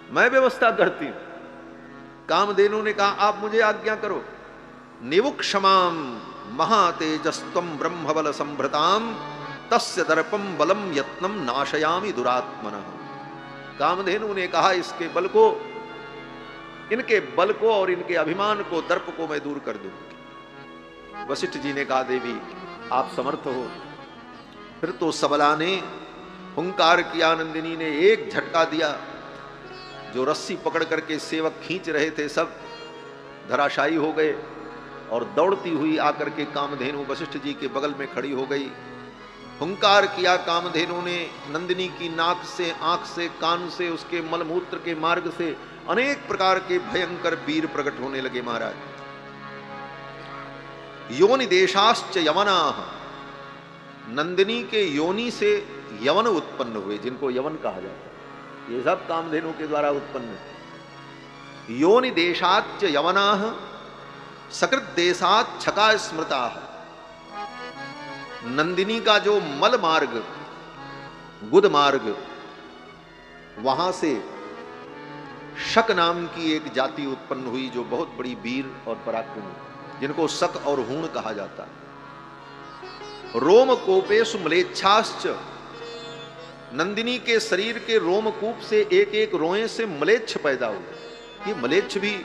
मैं व्यवस्था करती हूं। कामधेनु ने कहा आप मुझे आज्ञा करो। निवुक्षमाम महातेजस्त्वम ब्रह्मबल संभृताम तस्य दर्पम बलम यत्नम नाशयामि दुरात्मनः। कामधेनु ने कहा इनके बल को और इनके अभिमान को, दर्प को मैं दूर कर दूंगी। वशिष्ठ जी ने कहा देवी आप समर्थ हो। फिर तो सबला ने हुंकार किया, नंदिनी ने एक झटका दिया, जो रस्सी पकड़ करके सेवक खींच रहे थे सब धराशायी हो गए, और दौड़ती हुई आकर के कामधेनु वशिष्ठ जी के बगल में खड़ी हो गई। हुंकार किया कामधेनु ने, नंदिनी की नाक से, आंख से, कान से, उसके मलमूत्र के मार्ग से अनेक प्रकार के भयंकर वीर प्रकट होने लगे। महाराज योनि देशाश्च यवनाः, नंदिनी के योनि से यवन उत्पन्न हुए, जिनको यवन कहा जाता है, ये सब कामधेनु के द्वारा उत्पन्न है। योनि देशाच्च यवनाः सकृत देशात् छका स्मृताः। नंदिनी का जो मल मार्ग, गुद मार्ग, वहां से शक नाम की एक जाति उत्पन्न हुई, जो बहुत बड़ी वीर और पराक्रमी, जिनको शक और हूण कहा जाता है। रोम कोपेशु म्लेच्छाश्च, नंदिनी के शरीर के रोमकूप से एक एक रोए से म्लेच्छ पैदा हुए। ये म्लेच्छ भी,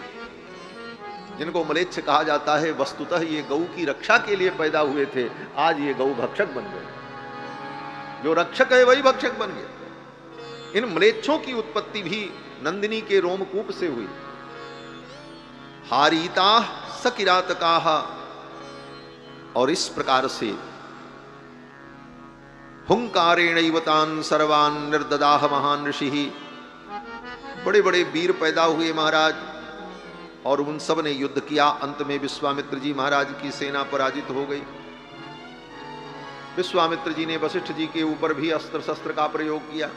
जिनको म्लेच्छ कहा जाता है, वस्तुतः ये गऊ की रक्षा के लिए पैदा हुए थे, आज ये गऊ भक्षक बन गए। जो रक्षक है वही भक्षक बन गए। इन म्लेच्छों की उत्पत्ति भी नंदिनी के रोमकूप से हुई। हारीता सकिरातकाः, और इस प्रकार से हुंकारेणैव तान् सर्वान् निर्ददाह महान ऋषि। बड़े बड़े वीर पैदा हुए महाराज, और उन सब ने युद्ध किया। अंत में विश्वामित्र जी महाराज की सेना पराजित हो गई। विश्वामित्र जी ने वशिष्ठ जी के ऊपर भी अस्त्र शस्त्र का प्रयोग किया।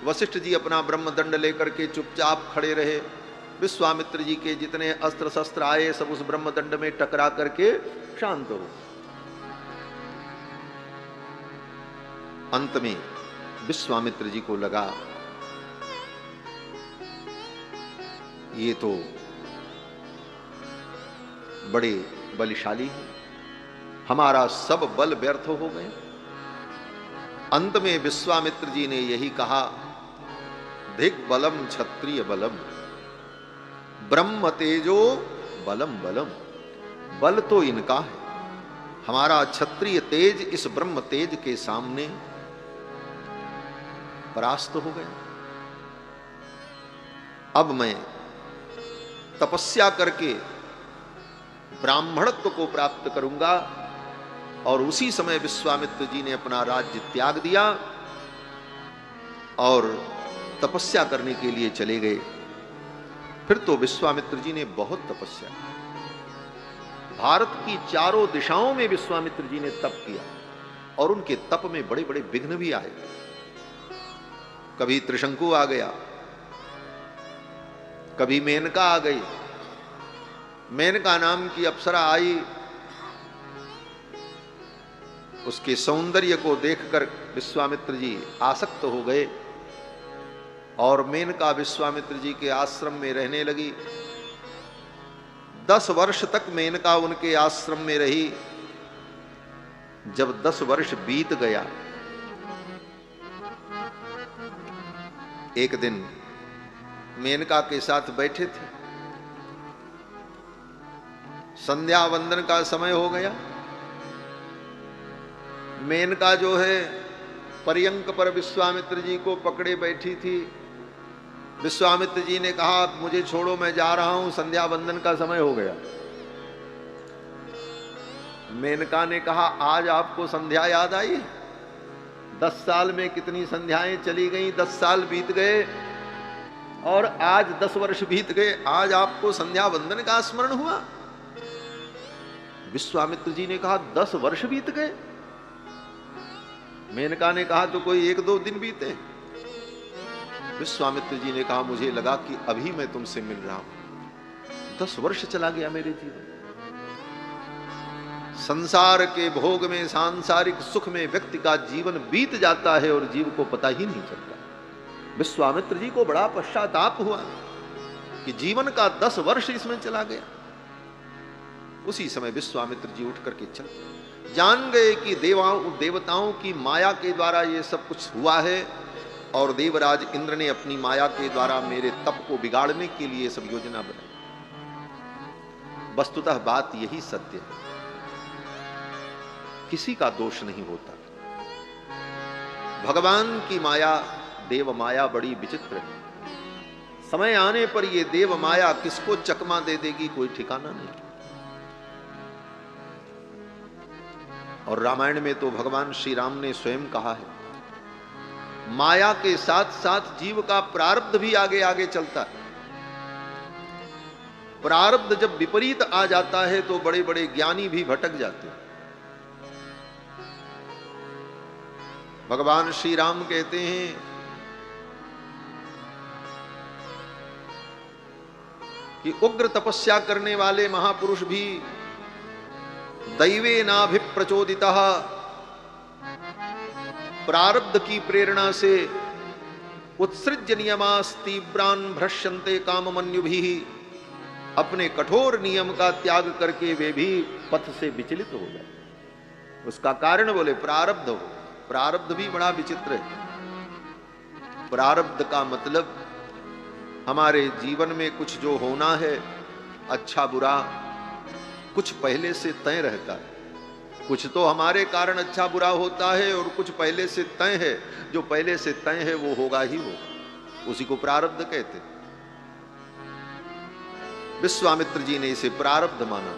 वशिष्ठ जी अपना ब्रह्मदंड लेकर के चुपचाप खड़े रहे। विश्वामित्र जी के जितने अस्त्र शस्त्र आए सब उस ब्रह्मदंड में टकरा करके शांत हो। अंत में विश्वामित्र जी को लगा ये तो बड़े बलशाली हैं, हमारा सब बल व्यर्थ हो गए। अंत में विश्वामित्र जी ने यही कहा, धिक बलम क्षत्रिय बलम ब्रह्म तेजो बलम बलम। बल तो इनका है, हमारा क्षत्रिय तेज इस ब्रह्म तेज के सामने परास्त हो गया। अब मैं तपस्या करके ब्राह्मणत्व को प्राप्त करूंगा। और उसी समय विश्वामित्र जी ने अपना राज्य त्याग दिया और तपस्या करने के लिए चले गए। फिर तो विश्वामित्र जी ने बहुत तपस्या की। भारत की चारों दिशाओं में विश्वामित्र जी ने तप किया, और उनके तप में बड़े बड़े विघ्न भी आए। कभी त्रिशंकु आ गया, कभी मेनका आ गई। मेनका नाम की अप्सरा आई, उसके सौंदर्य को देखकर विश्वामित्र जी आसक्त हो गए, और मेनका विश्वामित्र जी के आश्रम में रहने लगी। 10 वर्ष तक मेनका उनके आश्रम में रही। जब 10 वर्ष बीत गया, एक दिन मेनका के साथ बैठे थे, संध्या वंदन का समय हो गया। मेनका जो है पर्यंक पर विश्वामित्र जी को पकड़े बैठी थी। विश्वामित्र जी ने कहा मुझे छोड़ो, मैं जा रहा हूं, संध्या वंदन का समय हो गया। मेनका ने कहा आज आपको संध्या याद आई? 10 साल में कितनी संध्याएं चली गई, 10 साल बीत गए, और आज 10 वर्ष बीत गए, आज आपको संध्या वंदन का स्मरण हुआ? विश्वामित्र जी ने कहा 10 वर्ष बीत गए। मेनका ने कहा तो कोई 1-2 दिन बीते। विश्वामित्र जी ने कहा मुझे लगा कि अभी मैं तुमसे मिल रहा हूं, 10 वर्ष चला गया मेरे जीवन। संसार के भोग में, सांसारिक सुख में व्यक्ति का जीवन बीत जाता है और जीव को पता ही नहीं चलता। विश्वामित्र जी को बड़ा पश्चाताप हुआ कि जीवन का 10 वर्ष इसमें चला गया। उसी समय विश्वामित्र जी उठ करके चल जान गए कि देवताओं की माया के द्वारा ये सब कुछ हुआ है और देवराज इंद्र ने अपनी माया के द्वारा मेरे तप को बिगाड़ने के लिए सब योजना बनाई। वस्तुतः बात यही सत्य है, किसी का दोष नहीं होता। भगवान की माया, देव माया बड़ी विचित्र है। समय आने पर यह देव माया किसको चकमा दे देगी कोई ठिकाना नहीं। और रामायण में तो भगवान श्री राम ने स्वयं कहा है, माया के साथ साथ जीव का प्रारब्ध भी आगे आगे चलता है। प्रारब्ध जब विपरीत आ जाता है तो बड़े बड़े ज्ञानी भी भटक जाते हैं। भगवान श्री राम कहते हैं कि उग्र तपस्या करने वाले महापुरुष भी दैवे नाभिप्रचोदितः, प्रारब्ध की प्रेरणा से उत्सृज्य नियमास्तीव्रान भ्रश्यन्ते काममन्युभिः, अपने कठोर नियम का त्याग करके वे भी पथ से विचलित हो गए। उसका कारण बोले प्रारब्ध हो। प्रारब्ध भी बड़ा विचित्र है। प्रारब्ध का मतलब हमारे जीवन में कुछ जो होना है, अच्छा बुरा, कुछ पहले से तय रहता है। कुछ तो हमारे कारण अच्छा बुरा होता है और कुछ पहले से तय है। जो पहले से तय है वो होगा ही होगा, उसी को प्रारब्ध कहते हैं। विश्वामित्र जी ने इसे प्रारब्ध माना,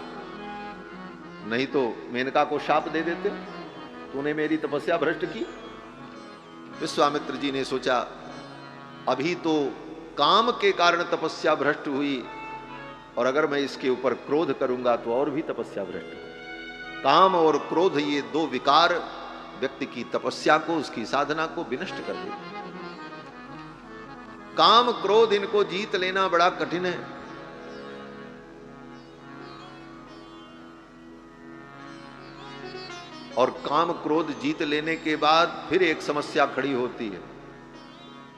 नहीं तो मेनका को शाप दे देते, तूने मेरी तपस्या भ्रष्ट की। विश्वामित्र जी ने सोचा अभी तो काम के कारण तपस्या भ्रष्ट हुई और अगर मैं इसके ऊपर क्रोध करूंगा तो और भी तपस्या भ्रष्ट होगी। काम और क्रोध ये दो विकार व्यक्ति की तपस्या को, उसकी साधना को विनष्ट कर देते। काम क्रोध इनको जीत लेना बड़ा कठिन है। और काम क्रोध जीत लेने के बाद फिर एक समस्या खड़ी होती है,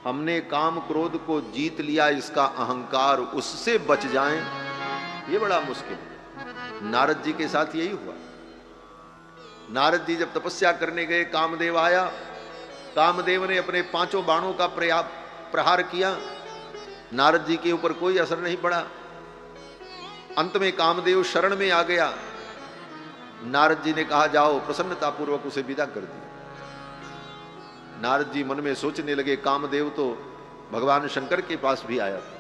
हमने काम क्रोध को जीत लिया, इसका अहंकार, उससे बच जाएं, ये बड़ा मुश्किल है। नारद जी के साथ यही हुआ। नारद जी जब तपस्या करने गए, कामदेव आया। कामदेव ने अपने 5 बाणों का प्रहार किया, नारद जी के ऊपर कोई असर नहीं पड़ा। अंत में कामदेव शरण में आ गया। नारद जी ने कहा जाओ, प्रसन्नतापूर्वक उसे विदा कर दिया। नारद जी मन में सोचने लगे, कामदेव तो भगवान शंकर के पास भी आया था,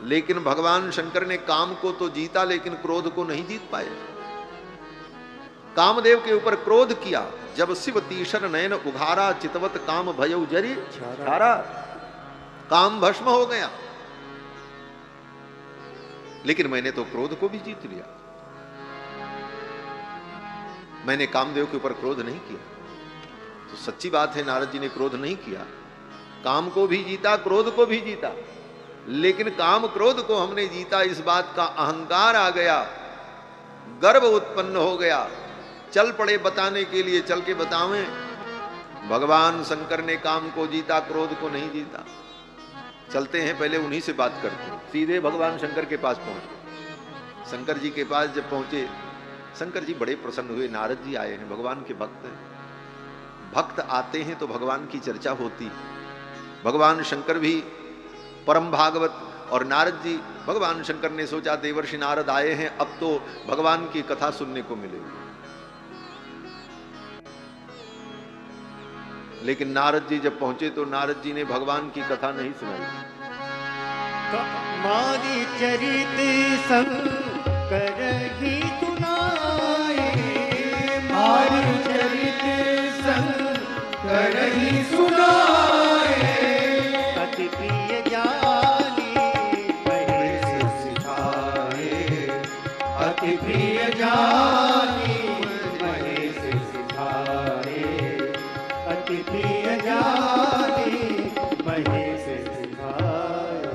लेकिन भगवान शंकर ने काम को तो जीता लेकिन क्रोध को नहीं जीत पाए। कामदेव के ऊपर क्रोध किया, जब शिव तीषण नयन उघारा, चितवत काम भयउ जरी छारा, काम भस्म हो गया। लेकिन मैंने तो क्रोध को भी जीत लिया, मैंने कामदेव के ऊपर क्रोध नहीं किया। तो सच्ची बात है, नारद जी ने क्रोध नहीं किया, काम को भी जीता, क्रोध को भी जीता, लेकिन काम क्रोध को हमने जीता, इस बात का अहंकार आ गया, गर्व उत्पन्न हो गया। चल पड़े बताने के लिए, चल के बतावें, भगवान शंकर ने काम को जीता, क्रोध को नहीं जीता। चलते हैं, पहले उन्हीं से बात करते हैं। सीधे भगवान शंकर के पास पहुंचे। शंकर जी के पास जब पहुंचे, शंकर जी बड़े प्रसन्न हुए, नारद जी आए हैं, भगवान के भक्त हैं। भक्त आते हैं तो भगवान की चर्चा होती है। भगवान शंकर भी परम भागवत, और नारद जी, भगवान शंकर ने सोचा देवर्षि नारद आए हैं, अब तो भगवान की कथा सुनने को मिलेगी। लेकिन नारद जी जब पहुंचे तो नारद जी ने भगवान की कथा नहीं सुनाई। मारी चरित शंकर ही सुनाए, मारी चरित शंकर ही सुनाए, अति प्रिय ज्ञानी महेश सिखाए, अति प्रिय ज्ञानी महेश सिखाए, अति प्रिय ज्ञानी महेश सिखाए।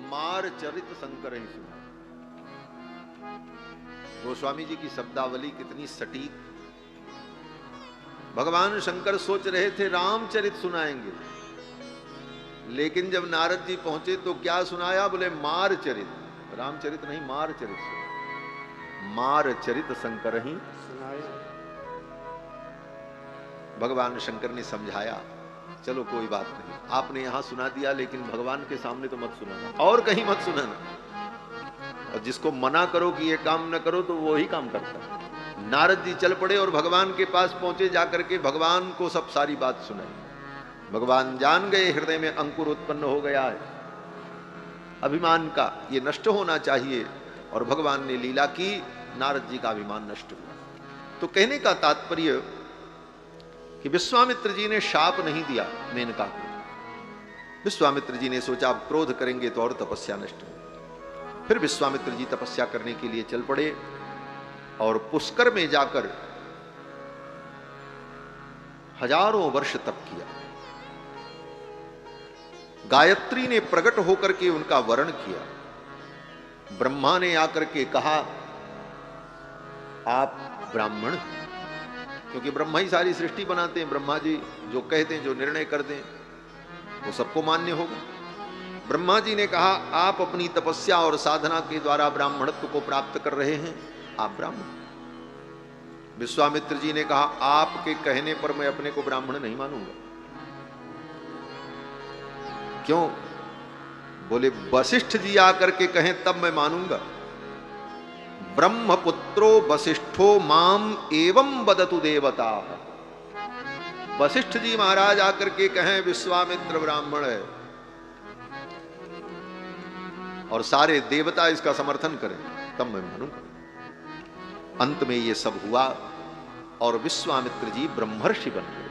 मार चरित शंकर ही सुना। गोस्वामी जी की शब्दावली कितनी सटीक। भगवान शंकर सोच रहे थे रामचरित सुनाएंगे, लेकिन जब नारद जी पहुंचे तो क्या सुनाया? बोले मार चरित। रामचरित नहीं, मार चरित सुना। मार चरित शंकर ही सुनाए। भगवान शंकर ने समझाया, चलो कोई बात नहीं, आपने यहां सुना दिया, लेकिन भगवान के सामने तो मत सुनाना, और कहीं मत सुनाना। और जिसको मना करो कि ये काम न करो तो वो ही काम करता है। नारद जी चल पड़े और भगवान के पास पहुंचे, जाकर के भगवान को सब सारी बात सुनाई। भगवान जान गए हृदय में अंकुर उत्पन्न हो गया है अभिमान का, ये नष्ट होना चाहिए, और भगवान ने लीला की, नारद जी का अभिमान नष्ट हुआ। तो कहने का तात्पर्य कि विश्वामित्र जी ने शाप नहीं दिया मेनका को। विश्वामित्र जी ने सोचा अब क्रोध करेंगे तो और तपस्या नष्ट हो। फिर विश्वामित्र जी तपस्या करने के लिए चल पड़े और पुष्कर में जाकर हजारों वर्ष तप किया। गायत्री ने प्रकट होकर के उनका वर्ण किया। ब्रह्मा ने आकर के कहा आप ब्राह्मण, क्योंकि ब्रह्मा ही सारी सृष्टि बनाते हैं। ब्रह्मा जी जो कहते हैं, जो निर्णय कर दें, वो सबको मान्य होगा। ब्रह्मा जी ने कहा आप अपनी तपस्या और साधना के द्वारा ब्राह्मणत्व को प्राप्त कर रहे हैं, आप ब्राह्मण। विश्वामित्र जी ने कहा आपके कहने पर मैं अपने को ब्राह्मण नहीं मानूंगा। क्यों? बोले वशिष्ठ जी आकर के कहें तब मैं मानूंगा। ब्रह्मपुत्रो वशिष्ठो माम एवं वदतु देवता। वशिष्ठ जी महाराज आकर के कहें विश्वामित्र ब्राह्मण है, और सारे देवता इसका समर्थन करें, तब मैं मानूंगा। अंत में ये सब हुआ और विश्वामित्र जी ब्रह्मर्षि बन गए।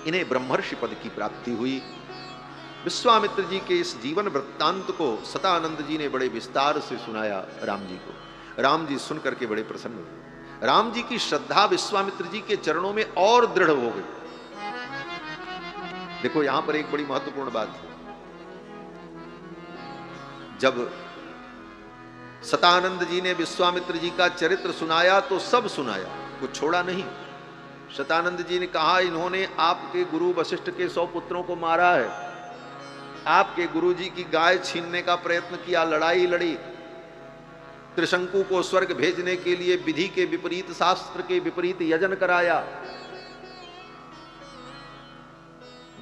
इन्हें ब्रह्मर्षि पद की प्राप्ति हुई। विश्वामित्र जी के इस जीवन वृत्तांत को सतानंद जी ने बड़े विस्तार से सुनाया राम जी को। राम जी सुनकर के बड़े प्रसन्न हुए। राम जी की श्रद्धा विश्वामित्र जी के चरणों में और दृढ़ हो गई। देखो यहां पर एक बड़ी महत्वपूर्ण बात है। जब सतानंद जी ने विश्वामित्र जी का चरित्र सुनाया तो सब सुनाया, कुछ छोड़ा नहीं। सतानंद जी ने कहा इन्होंने आपके गुरु वशिष्ठ के 100 पुत्रों को मारा है, आपके गुरु जी की गाय छीनने का प्रयत्न किया, लड़ाई लड़ी, त्रिशंकु को स्वर्ग भेजने के लिए विधि के विपरीत, शास्त्र के विपरीत यजन कराया।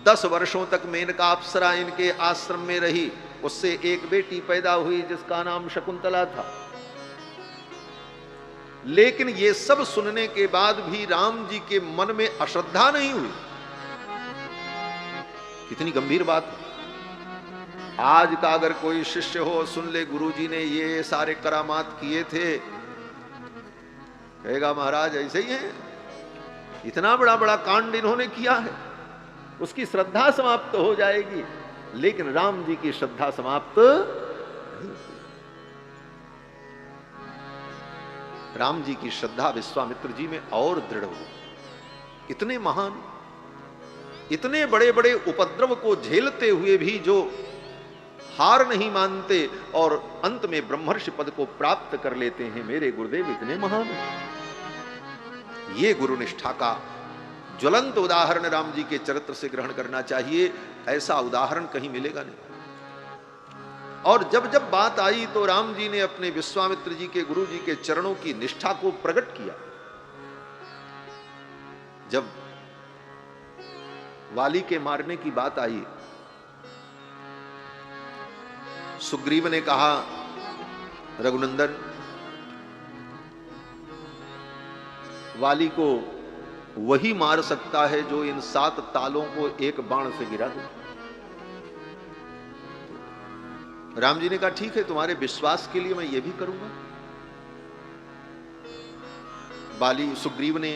10 वर्षों तक मेनका अप्सरा इनके आश्रम में रही, उससे एक बेटी पैदा हुई जिसका नाम शकुंतला था। लेकिन ये सब सुनने के बाद भी राम जी के मन में अश्रद्धा नहीं हुई। कितनी गंभीर बात है। आज का अगर कोई शिष्य हो, सुन ले गुरुजी ने ये सारे करामात किए थे, कहेगा महाराज ऐसे ही है, इतना बड़ा बड़ा कांड इन्होंने किया है, उसकी श्रद्धा समाप्त हो जाएगी। लेकिन राम जी की श्रद्धा समाप्त नहीं। राम जी की श्रद्धा विश्वामित्र जी में और दृढ़ हो। इतने महान, इतने बड़े बड़े उपद्रव को झेलते हुए भी जो हार नहीं मानते और अंत में ब्रह्मर्षि पद को प्राप्त कर लेते हैं, मेरे गुरुदेव इतने महान हैं। ये गुरुनिष्ठा का ज्वलंत उदाहरण राम जी के चरित्र से ग्रहण करना चाहिए। ऐसा उदाहरण कहीं मिलेगा नहीं। और जब जब बात आई तो राम जी ने अपने विश्वामित्र जी के गुरु जी के चरणों की निष्ठा को प्रकट किया। जब वाली के मारने की बात आई, सुग्रीव ने कहा रघुनंदन, वाली को वही मार सकता है जो इन 7 तालों को एक बाण से गिरा दे। राम जी ने कहा ठीक है, तुम्हारे विश्वास के लिए मैं ये भी करूंगा। बाली सुग्रीव ने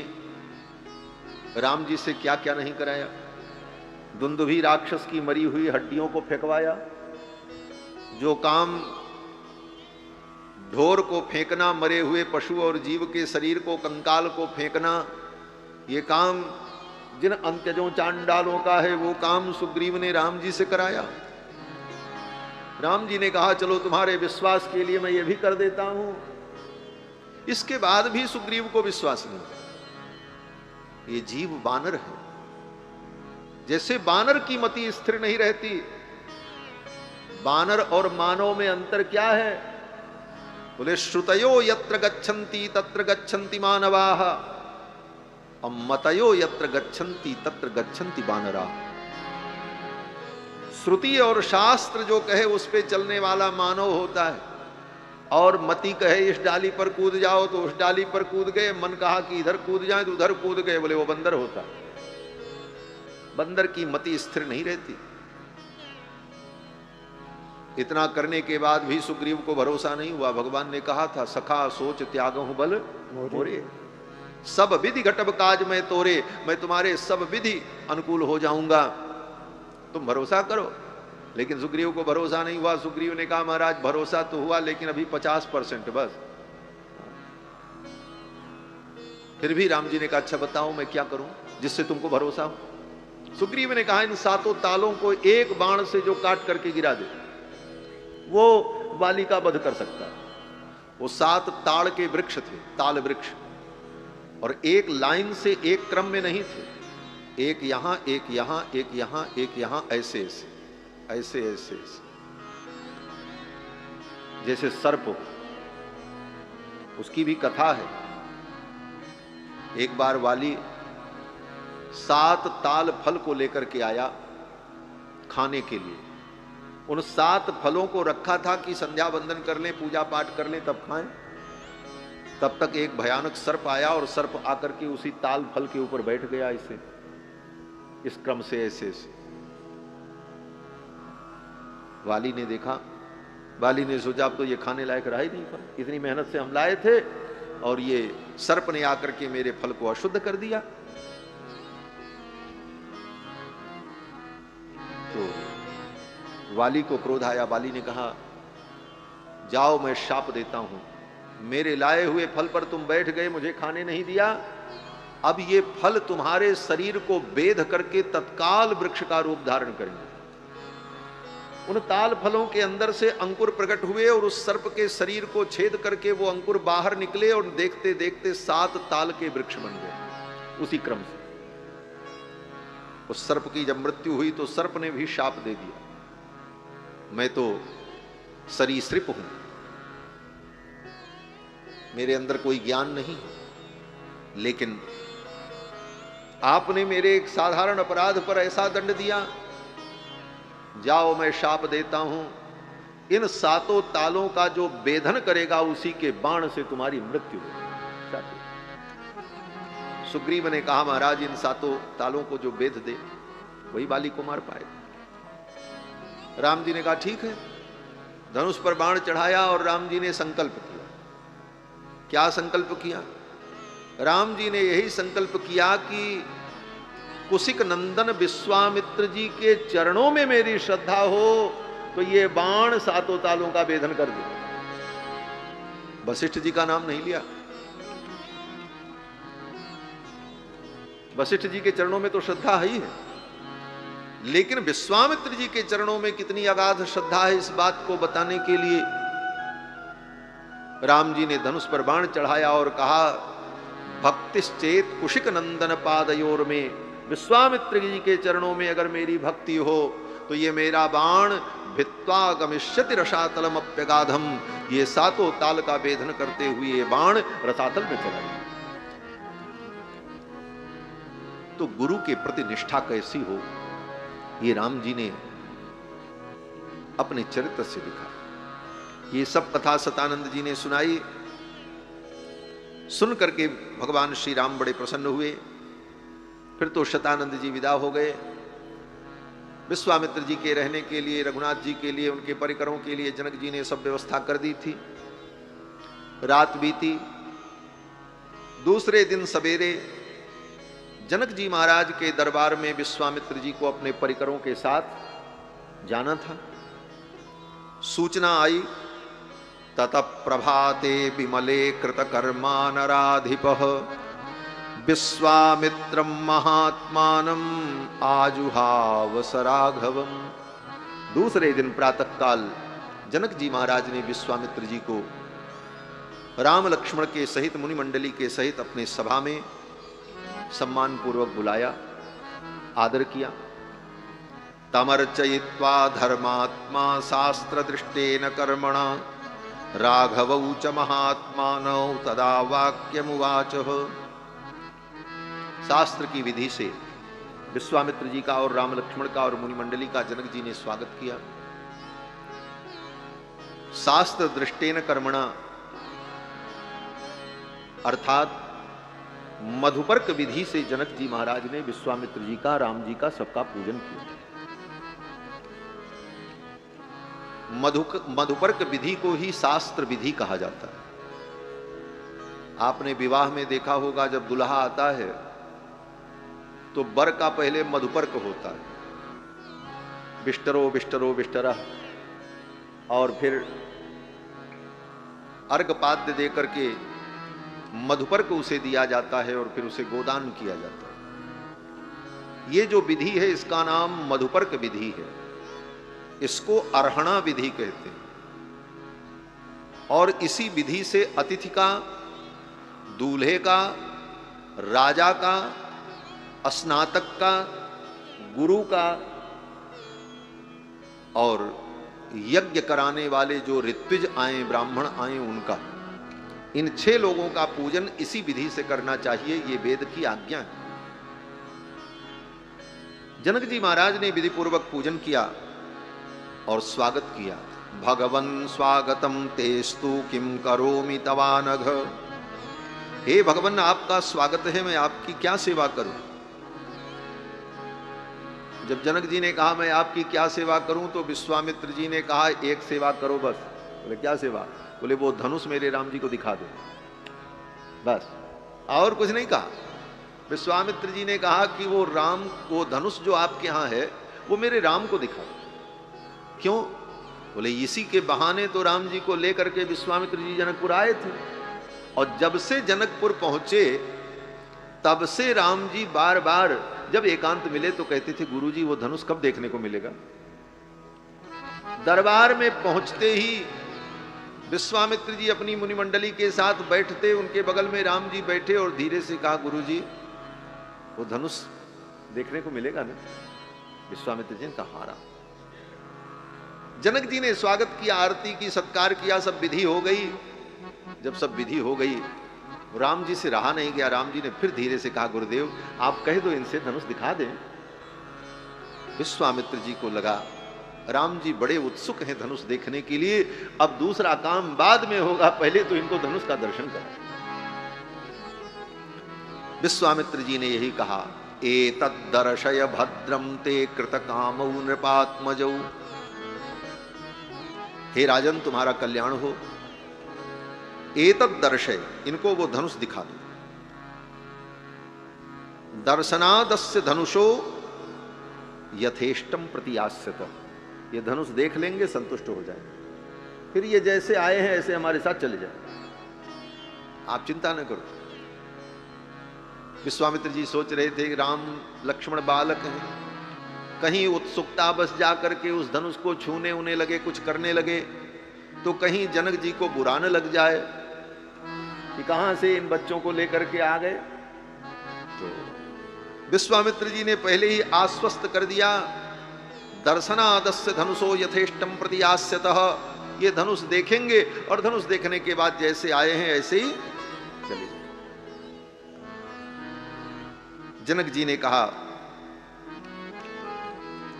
राम जी से क्या क्या नहीं कराया। दुंदुभी राक्षस की मरी हुई हड्डियों को फेंकवाया। जो काम ढोर को फेंकना, मरे हुए पशु और जीव के शरीर को, कंकाल को फेंकना, ये काम जिन अंत्यजों चांडालों का है, वो काम सुग्रीव ने राम जी से कराया। राम जी ने कहा चलो तुम्हारे विश्वास के लिए मैं ये भी कर देता हूं। इसके बाद भी सुग्रीव को विश्वास नहीं। ये जीव बानर है, जैसे बानर की मति स्थिर नहीं रहती। बानर और मानव में अंतर क्या है? बोले श्रुतयो यत्र गच्छन्ति तत्र गच्छन्ति मानवाः, मतयो यत्र गच्छन्ति तत्र गच्छन्ति बानराः। श्रुति और शास्त्र जो कहे उस पे चलने वाला मानव होता है, और मति कहे इस डाली पर कूद जाओ तो उस डाली पर कूद गए, मन कहा कि इधर कूद जाए तो उधर कूद गए, बोले वो बंदर होता। बंदर की मति स्थिर नहीं रहती। इतना करने के बाद भी सुग्रीव को भरोसा नहीं हुआ। भगवान ने कहा था सखा सोच त्यागहु बल मोरे, सब विधि घटब काज में तोरे, मैं तुम्हारे सब विधि अनुकूल हो जाऊंगा, तुम भरोसा करो। लेकिन सुग्रीव को भरोसा नहीं हुआ। सुग्रीव ने कहा महाराज भरोसा तो हुआ लेकिन अभी 50% बस। फिर भी राम जी ने कहा अच्छा बताओ मैं क्या करूं जिससे तुमको भरोसा हो। सुग्रीव ने कहा इन 7 तालों को एक बाण से जो काट करके गिरा दे वो वाली का वध कर सकता है। वो 7 ताड़ के वृक्ष थे, ताल वृक्ष, और एक लाइन से एक क्रम में नहीं थे, एक यहां एक यहां एक यहां एक यहां, ऐसे ऐसे ऐसे ऐसे ऐसे, जैसे सर्प हो। उसकी भी कथा है। एक बार वाली 7 ताल फल को लेकर के आया खाने के लिए। उन 7 फलों को रखा था कि संध्या वंदन कर लें, पूजा पाठ कर लें, तब खाएं। तब तक एक भयानक सर्प आया और सर्प आकर के उसी ताल फल के ऊपर बैठ गया, इसे इस क्रम से ऐसे ऐसे। वाली ने देखा, वाली ने सोचा अब तो ये खाने लायक रहा ही नहीं फल, इतनी मेहनत से हम लाए थे और ये सर्प ने आकर के मेरे फल को अशुद्ध कर दिया। तो वाली को क्रोध आया। वाली ने कहा जाओ मैं शाप देता हूं, मेरे लाए हुए फल पर तुम बैठ गए, मुझे खाने नहीं दिया, अब ये फल तुम्हारे शरीर को बेध करके तत्काल वृक्ष का रूप धारण करेंगे। उन ताल फलों के अंदर से अंकुर प्रकट हुए और उस सर्प के शरीर को छेद करके वो अंकुर बाहर निकले और देखते देखते 7 ताल के वृक्ष बन गए। उसी क्रम से उस सर्प की जब मृत्यु हुई तो सर्प ने भी शाप दे दिया, मैं तो सरीसृप हूं, मेरे अंदर कोई ज्ञान नहीं, लेकिन आपने मेरे एक साधारण अपराध पर ऐसा दंड दिया, जाओ मैं शाप देता हूं, इन 7 तालों का जो बेधन करेगा उसी के बाण से तुम्हारी मृत्यु होगी। सुग्रीव ने कहा महाराज इन 7 तालों को जो बेध दे वही बाली को मार पाएगा। राम जी ने कहा ठीक है। धनुष पर बाण चढ़ाया और राम जी ने संकल्प किया। क्या संकल्प किया? राम जी ने यही संकल्प किया कि कुशिक नंदन विश्वामित्र जी के चरणों में मेरी श्रद्धा हो तो ये बाण 7 तालों का भेदन कर दे। वशिष्ठ जी का नाम नहीं लिया। वशिष्ठ जी के चरणों में तो श्रद्धा ही है, लेकिन विश्वामित्र जी के चरणों में कितनी अगाध श्रद्धा है इस बात को बताने के लिए राम जी ने धनुष पर बाण चढ़ाया और कहा भक्तिश्चेत कुशिक नंदन पादयोर में, विश्वामित्र जी के चरणों में अगर मेरी भक्ति हो तो ये मेरा बाण भित्वा गमिष्यति रसातलम अप्यगाधम, ये 7 ताल का भेदन करते हुए ये बाण रसातल में चला गया। तो गुरु के प्रति निष्ठा कैसी हो ये राम जी ने अपने चरित्र से दिखा। ये सब कथा सतानंद जी ने सुनाई। सुन करके भगवान श्री राम बड़े प्रसन्न हुए। फिर तो शतानंद जी विदा हो गए। विश्वामित्र जी के रहने के लिए, रघुनाथ जी के लिए, उनके परिकरों के लिए जनक जी ने सब व्यवस्था कर दी थी। रात बीती। दूसरे दिन सवेरे जनक जी महाराज के दरबार में विश्वामित्र जी को अपने परिकरों के साथ जाना था। सूचना आई ततः प्रभाते विमले कृतकर्मा नराधिपः विश्वामित्रम महात्मानम आजुहाव सराघवम। दूसरे दिन प्रातःकाल जनक जी महाराज ने विश्वामित्र जी को राम लक्ष्मण के सहित मुनि मंडली के सहित अपने सभा में सम्मान पूर्वक बुलाया, आदर किया। तमर्चयित्वा धर्मात्मा शास्त्र दृष्टेन कर्मणा राघवौ च महात्मानौ तदा वाक्यमुवाचः। शास्त्र की विधि से विश्वामित्र जी का और राम लक्ष्मण का और मुनि मंडली का जनक जी ने स्वागत किया। शास्त्र दृष्टेन कर्मणा अर्थात मधुपर्क विधि से जनक जी महाराज ने विश्वामित्र जी का, राम जी का, सबका पूजन किया। मधुपर्क विधि को ही शास्त्र विधि कहा जाता है। आपने विवाह में देखा होगा, जब दुल्हा आता है तो वर का पहले मधुपर्क होता है, बिष्टरो बिष्टरो बिष्टरा, और फिर अर्घपाद्य दे करके मधुपर्क उसे दिया जाता है और फिर उसे गोदान किया जाता है। ये जो विधि है इसका नाम मधुपर्क विधि है। इसको अर्हणा विधि कहते हैं। और इसी विधि से अतिथि का, दूल्हे का, राजा का, स्नातक का, गुरु का और यज्ञ कराने वाले जो ऋत्विज आए, ब्राह्मण आए, उनका, इन 6 लोगों का पूजन इसी विधि से करना चाहिए। ये वेद की आज्ञा है। जनक जी महाराज ने विधि पूर्वक पूजन किया और स्वागत किया। भगवन् स्वागतम तेस्तु किम करोमि तवानघ। हे भगवान, आपका स्वागत है, मैं आपकी क्या सेवा करूं। जब जनक जी ने कहा मैं आपकी क्या सेवा करूं, तो विश्वामित्र जी ने कहा एक सेवा करो बस। बोले क्या सेवा? बोले वो धनुष मेरे राम जी को दिखा दो, बस, और कुछ नहीं कहा। विश्वामित्र जी ने कहा कि वो धनुष जो आपके यहां है वो मेरे राम को दिखा दो। क्यों? बोले इसी के बहाने तो राम जी को लेकर के विश्वामित्र जी जनकपुर आए थे, और जब से जनकपुर पहुंचे तब से राम जी बार बार जब एकांत मिले तो कहते थे गुरुजी वो धनुष कब देखने को मिलेगा। दरबार में पहुंचते ही विश्वामित्र जी अपनी मुनिमंडली के साथ बैठते, उनके बगल में राम जी बैठे और धीरे से कहा गुरुजी वो धनुष देखने को मिलेगा ना। विश्वामित्र जी ने कहा हारा। जनक जी ने स्वागत किया, आरती की, सत्कार किया, सब विधि हो गई। जब सब विधि हो गई, राम जी से रहा नहीं गया। राम जी ने फिर धीरे से कहा गुरुदेव आप कह दो इनसे धनुष दिखा दें। विश्वामित्र जी को लगा राम जी बड़े उत्सुक हैं धनुष देखने के लिए, अब दूसरा काम बाद में होगा, पहले तो इनको धनुष का दर्शन करें। विश्वामित्र जी ने यही कहा एतद्दर्शय भद्रम ते कृतकामौ नृपात्मजौ। हे राजन तुम्हारा कल्याण हो। एतद्दर्शय, इनको वो धनुष दिखा दो। दर्शनादस्य धनुषो यथेष्टम प्रतियास्यत। ये धनुष देख लेंगे, संतुष्ट हो जाए, फिर ये जैसे आए हैं ऐसे हमारे साथ चले जाए, आप चिंता न करो। विश्वामित्र जी सोच रहे थे राम लक्ष्मण बालक हैं, कहीं उत्सुकता बस जाकर के उस धनुष को छूने उन्हें लगे, कुछ करने लगे तो कहीं जनक जी को बुरा न लग जाए कि कहां से इन बच्चों को लेकर के आ गए। तो विश्वामित्र जी ने पहले ही आश्वस्त कर दिया दर्शनादस्य धनुषो यथेष्टम प्रतियास्यतः। ये धनुष देखेंगे और धनुष देखने के बाद जैसे आए हैं ऐसे ही चले जाए। जनक जी ने कहा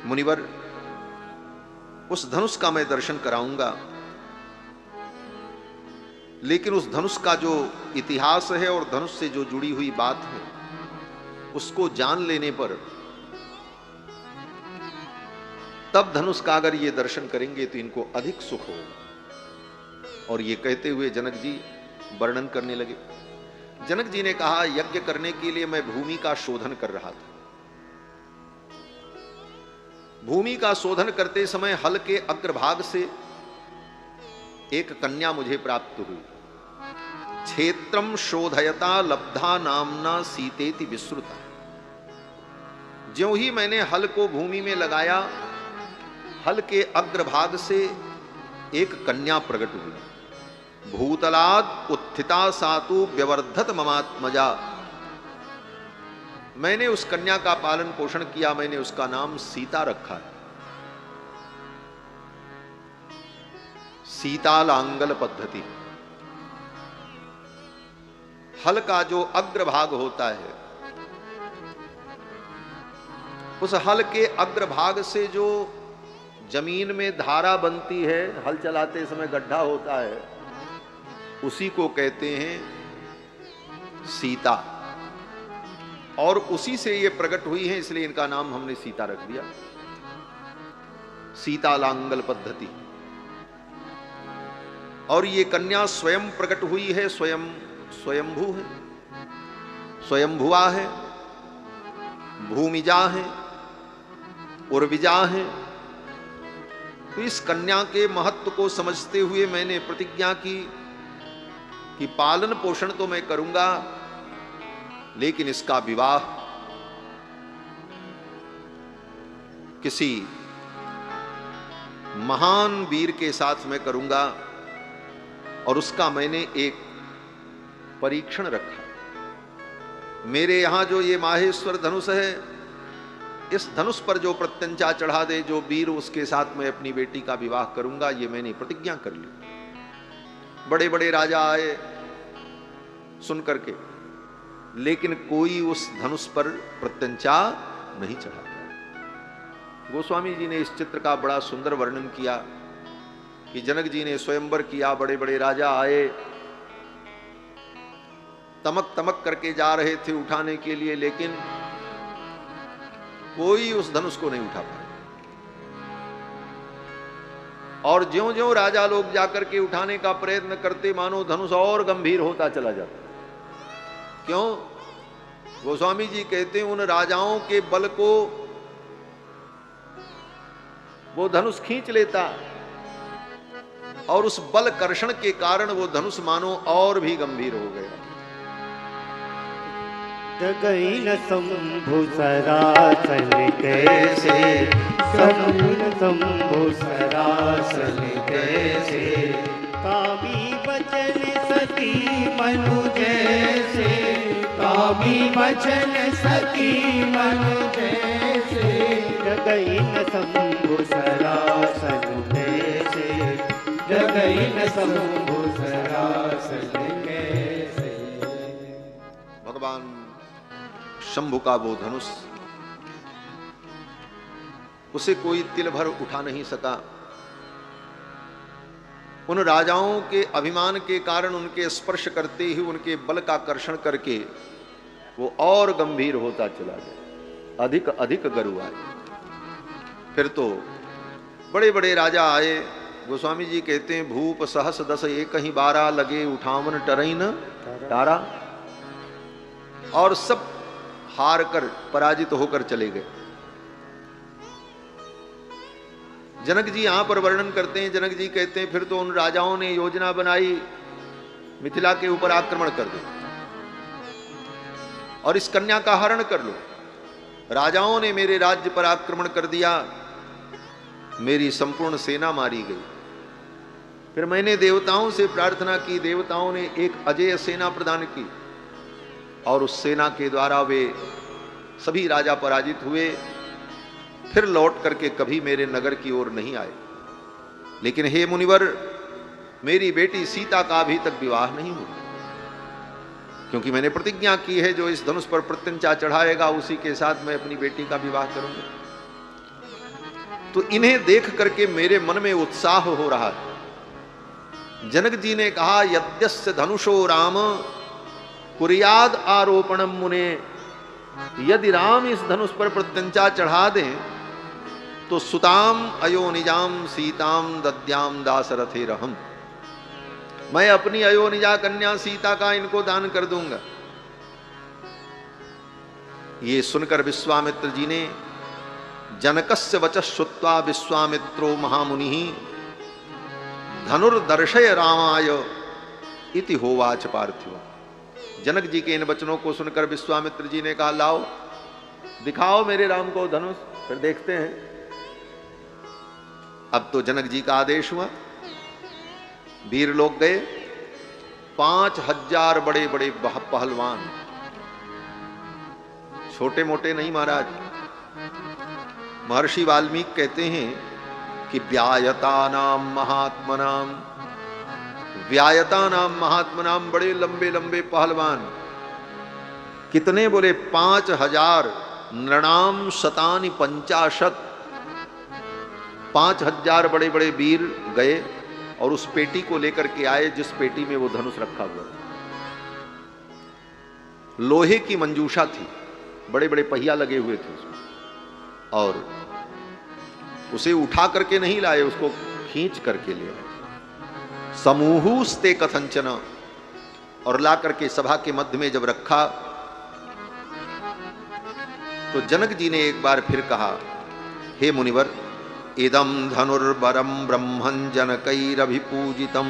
मुनिवर उस धनुष का मैं दर्शन कराऊंगा, लेकिन उस धनुष का जो इतिहास है और धनुष से जो जुड़ी हुई बात है उसको जान लेने पर तब धनुष का अगर ये दर्शन करेंगे तो इनको अधिक सुख होगा। और ये कहते हुए जनक जी वर्णन करने लगे। जनक जी ने कहा यज्ञ करने के लिए मैं भूमि का शोधन कर रहा था। भूमि का शोधन करते समय हल के अग्रभाग से एक कन्या मुझे प्राप्त हुई। क्षेत्रम शोधयता लब्धा नामना सीतेति विश्रुता। ज्यों ही मैंने हल को भूमि में लगाया, हल के अग्रभाग से एक कन्या प्रकट हुई भूतलाद उत्थिता सातु व्यवर्धत ममात्मजा। मैंने उस कन्या का पालन पोषण किया, मैंने उसका नाम सीता रखा है। सीतालांगल पद्धति। हल का जो अग्रभाग होता है, उस हल के अग्रभाग से जो जमीन में धारा बनती है, हल चलाते समय गड्ढा होता है, उसी को कहते हैं सीता। और उसी से ये प्रकट हुई है, इसलिए इनका नाम हमने सीता रख दिया, सीतालांगल पद्धति। और ये कन्या स्वयं प्रकट हुई है, स्वयंभू है, स्वयंभुआ है, भूमिजा है, उर्विजा है। तो इस कन्या के महत्व को समझते हुए मैंने प्रतिज्ञा की कि पालन पोषण तो मैं करूंगा, लेकिन इसका विवाह किसी महान वीर के साथ मैं करूंगा। और उसका मैंने एक परीक्षण रखा। मेरे यहां जो ये माहेश्वर धनुष है, इस धनुष पर जो प्रत्यंचा चढ़ा दे जो वीर, उसके साथ मैं अपनी बेटी का विवाह करूंगा, ये मैंने प्रतिज्ञा कर ली। बड़े बड़े राजा आए सुन करके, लेकिन कोई उस धनुष पर प्रत्यंचा नहीं चढ़ा। गोस्वामी जी ने इस चित्र का बड़ा सुंदर वर्णन किया कि जनक जी ने स्वयंवर किया, बड़े बड़े राजा आए, तमक तमक करके जा रहे थे उठाने के लिए, लेकिन कोई उस धनुष को नहीं उठा पाया। और ज्यों ज्यों राजा लोग जाकर के उठाने का प्रयत्न करते, मानो धनुष और गंभीर होता चला जाता। क्यों? गोस्वामी जी कहते हैं उन राजाओं के बल को वो धनुष खींच लेता, और उस बल कर्षण के कारण वो धनुष मानो और भी गंभीर हो गया। जगई न शंभु सरासन कैसे, जगई शंभु सरासन कैसे, कामी बचन सती मनु जैसे, कामी बचन सती मनु जैसे, जगई न शंभु सरासन कैसे, जगई न शंभु सरासन कैसे। भगवान शंभु का वो धनुष, उसे कोई तिल भर उठा नहीं सका। उन राजाओं के अभिमान के कारण उनके स्पर्श करते ही उनके बल का कर्षण करके वो और गंभीर होता चला गया, अधिक अधिक गरु आए। फिर तो बड़े बड़े राजा आए। गोस्वामी जी कहते हैं भूप सहस दस एक ही 12 लगे उठावन टरई न तारा, और सब हार कर पराजित होकर चले गए। जनक जी यहां पर वर्णन करते हैं, जनक जी कहते हैं फिर तो उन राजाओं ने योजना बनाई मिथिला के ऊपर आक्रमण कर दो और इस कन्या का हरण कर लो। राजाओं ने मेरे राज्य पर आक्रमण कर दिया, मेरी संपूर्ण सेना मारी गई। फिर मैंने देवताओं से प्रार्थना की, देवताओं ने एक अजेय सेना प्रदान की और उस सेना के द्वारा वे सभी राजा पराजित हुए। फिर लौट करके कभी मेरे नगर की ओर नहीं आए। लेकिन हे मुनिवर, मेरी बेटी सीता का अभी तक विवाह नहीं हुआ, क्योंकि मैंने प्रतिज्ञा की है जो इस धनुष पर प्रत्यंचा चढ़ाएगा उसी के साथ मैं अपनी बेटी का विवाह करूंगा। तो इन्हें देख करके मेरे मन में उत्साह हो रहा है। जनक जी ने कहा यद्यस्य धनुषो राम कुर्याद आरोपणम मुने, यदि राम इस धनुष पर प्रत्यंचा चढ़ा दें तो सुताम अयोनिजाम सीताम दद्याम दासरथे रहम, मैं अपनी अयोनिजा कन्या सीता का इनको दान कर दूंगा। ये सुनकर विश्वामित्र जी ने जनकस्य वचः श्रुत्वा विश्वामित्रो महामुनि धनुर्दर्शय रामाय इति होवाच पार्थिव। जनक जी के इन वचनों को सुनकर विश्वामित्र जी ने कहा लाओ दिखाओ मेरे राम को धनुष, फिर देखते हैं। अब तो जनक जी का आदेश हुआ, वीर लोग गए 5000 बड़े बड़े पहलवान, छोटे मोटे नहीं महाराज। महर्षि वाल्मीकि कहते हैं कि व्यायतानाम महात्मनाम, व्यायतानाम महात्मनाम, बड़े लंबे लंबे पहलवान। कितने बोले? 5000 नृणाम शतानि पंचाशत, 5000 बड़े बड़े वीर गए और उस पेटी को लेकर के आए जिस पेटी में वो धनुष रखा हुआ था। लोहे की मंजूषा थी, बड़े बड़े पहिया लगे हुए थे उसमें, और उसे उठा करके नहीं लाए, उसको खींच करके ले आए। समूहुस्ते कथंचन, और ला करके सभा के मध्य में जब रखा तो जनक जी ने एक बार फिर कहा, हे मुनिवर, इदम धनुर्बरम ब्रह्मन् जनकैरभिपूजितम,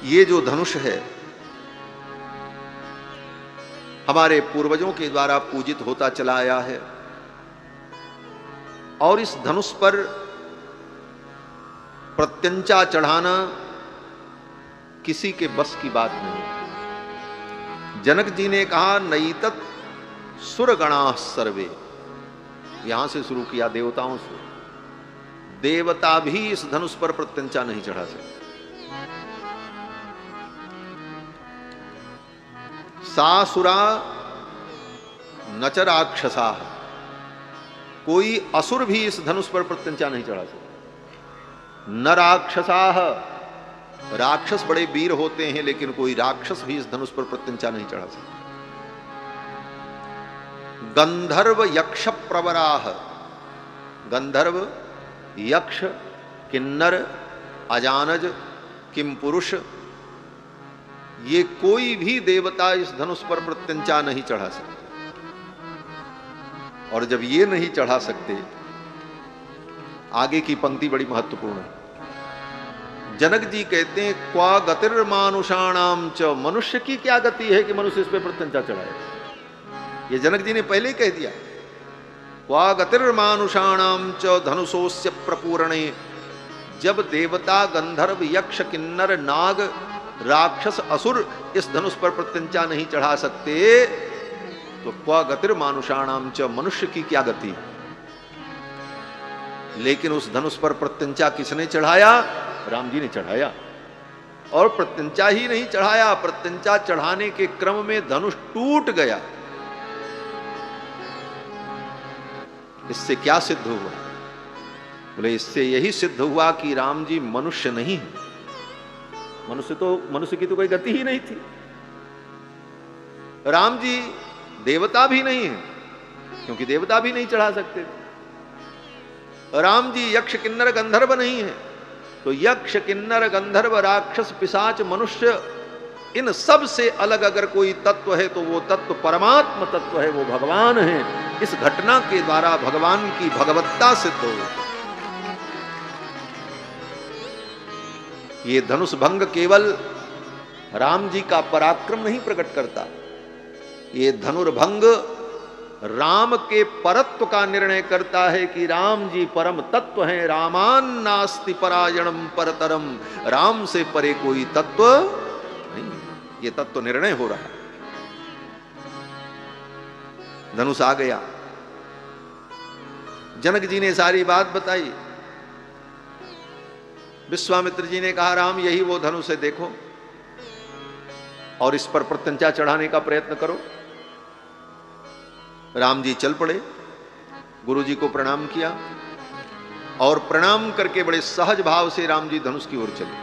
ये जो धनुष है हमारे पूर्वजों के द्वारा पूजित होता चला आया है, और इस धनुष पर प्रत्यंचा चढ़ाना किसी के बस की बात नहीं। जनक जी ने कहा, नैतत् सुरगणा सर्वे, यहां से शुरू किया देवताओं से, देवता भी इस धनुष पर प्रत्यंचा नहीं चढ़ा सकते। सासुरा न च राक्षसा, कोई असुर भी इस धनुष पर प्रत्यंचा नहीं चढ़ा सकता। न राक्षसा, राक्षस बड़े वीर होते हैं लेकिन कोई राक्षस भी इस धनुष पर प्रत्यंचा नहीं चढ़ा सकता। गंधर्व यक्ष प्रवराह, गंधर्व यक्ष किन्नर अजानज किम पुरुष, ये कोई भी देवता इस धनुष पर प्रत्यंचा नहीं चढ़ा सकते। और जब ये नहीं चढ़ा सकते, आगे की पंक्ति बड़ी महत्वपूर्ण है। जनक जी कहते हैं, क्वा गतिर्मानुषाणाम च, मनुष्य की क्या गति है कि मनुष्य इस पर प्रत्यंचा चढ़ाए। ये जनक जी ने पहले ही कह दिया, क्वा गतिर्मानुषाणाम च धनुषोस्य प्रपूरणे, जब देवता गंधर्व यक्ष किन्नर नाग राक्षस असुर इस धनुष पर प्रत्यंचा नहीं चढ़ा सकते, तो क्वा गतिर्मानुषाणाम च, मनुष्य की क्या गति। लेकिन उस धनुष पर प्रत्यंचा किसने चढ़ाया? राम जी ने चढ़ाया। और प्रत्यंचा ही नहीं चढ़ाया, प्रत्यंचा चढ़ाने के क्रम में धनुष टूट गया। इससे क्या सिद्ध हुआ? बोले, इससे यही सिद्ध हुआ कि राम जी मनुष्य नहीं है। मनुष्य की तो कोई गति ही नहीं थी। राम जी देवता भी नहीं है, क्योंकि देवता भी नहीं चढ़ा सकते। राम जी यक्ष किन्नर गंधर्व नहीं है, तो यक्ष किन्नर गंधर्व राक्षस पिशाच मनुष्य, इन सब से अलग अगर कोई तत्व है तो वो तत्व परमात्म तत्व है, वो भगवान है। इस घटना के द्वारा भगवान की भगवत्ता सिद्ध हो। ये धनुष भंग केवल राम जी का पराक्रम नहीं प्रकट करता, ये धनुर्भंग राम के परत्व का निर्णय करता है कि राम जी परम तत्व हैं। रामान नास्ति परायणम परतरम, राम से परे कोई तत्व नहीं। ये तत्व निर्णय हो रहा है। धनुष आ गया, जनक जी ने सारी बात बताई। विश्वामित्र जी ने कहा, राम यही वो धनुष है, देखो, और इस पर प्रत्यंचा चढ़ाने का प्रयत्न करो। राम जी चल पड़े, गुरु जी को प्रणाम किया, और प्रणाम करके बड़े सहज भाव से राम जी धनुष की ओर चले।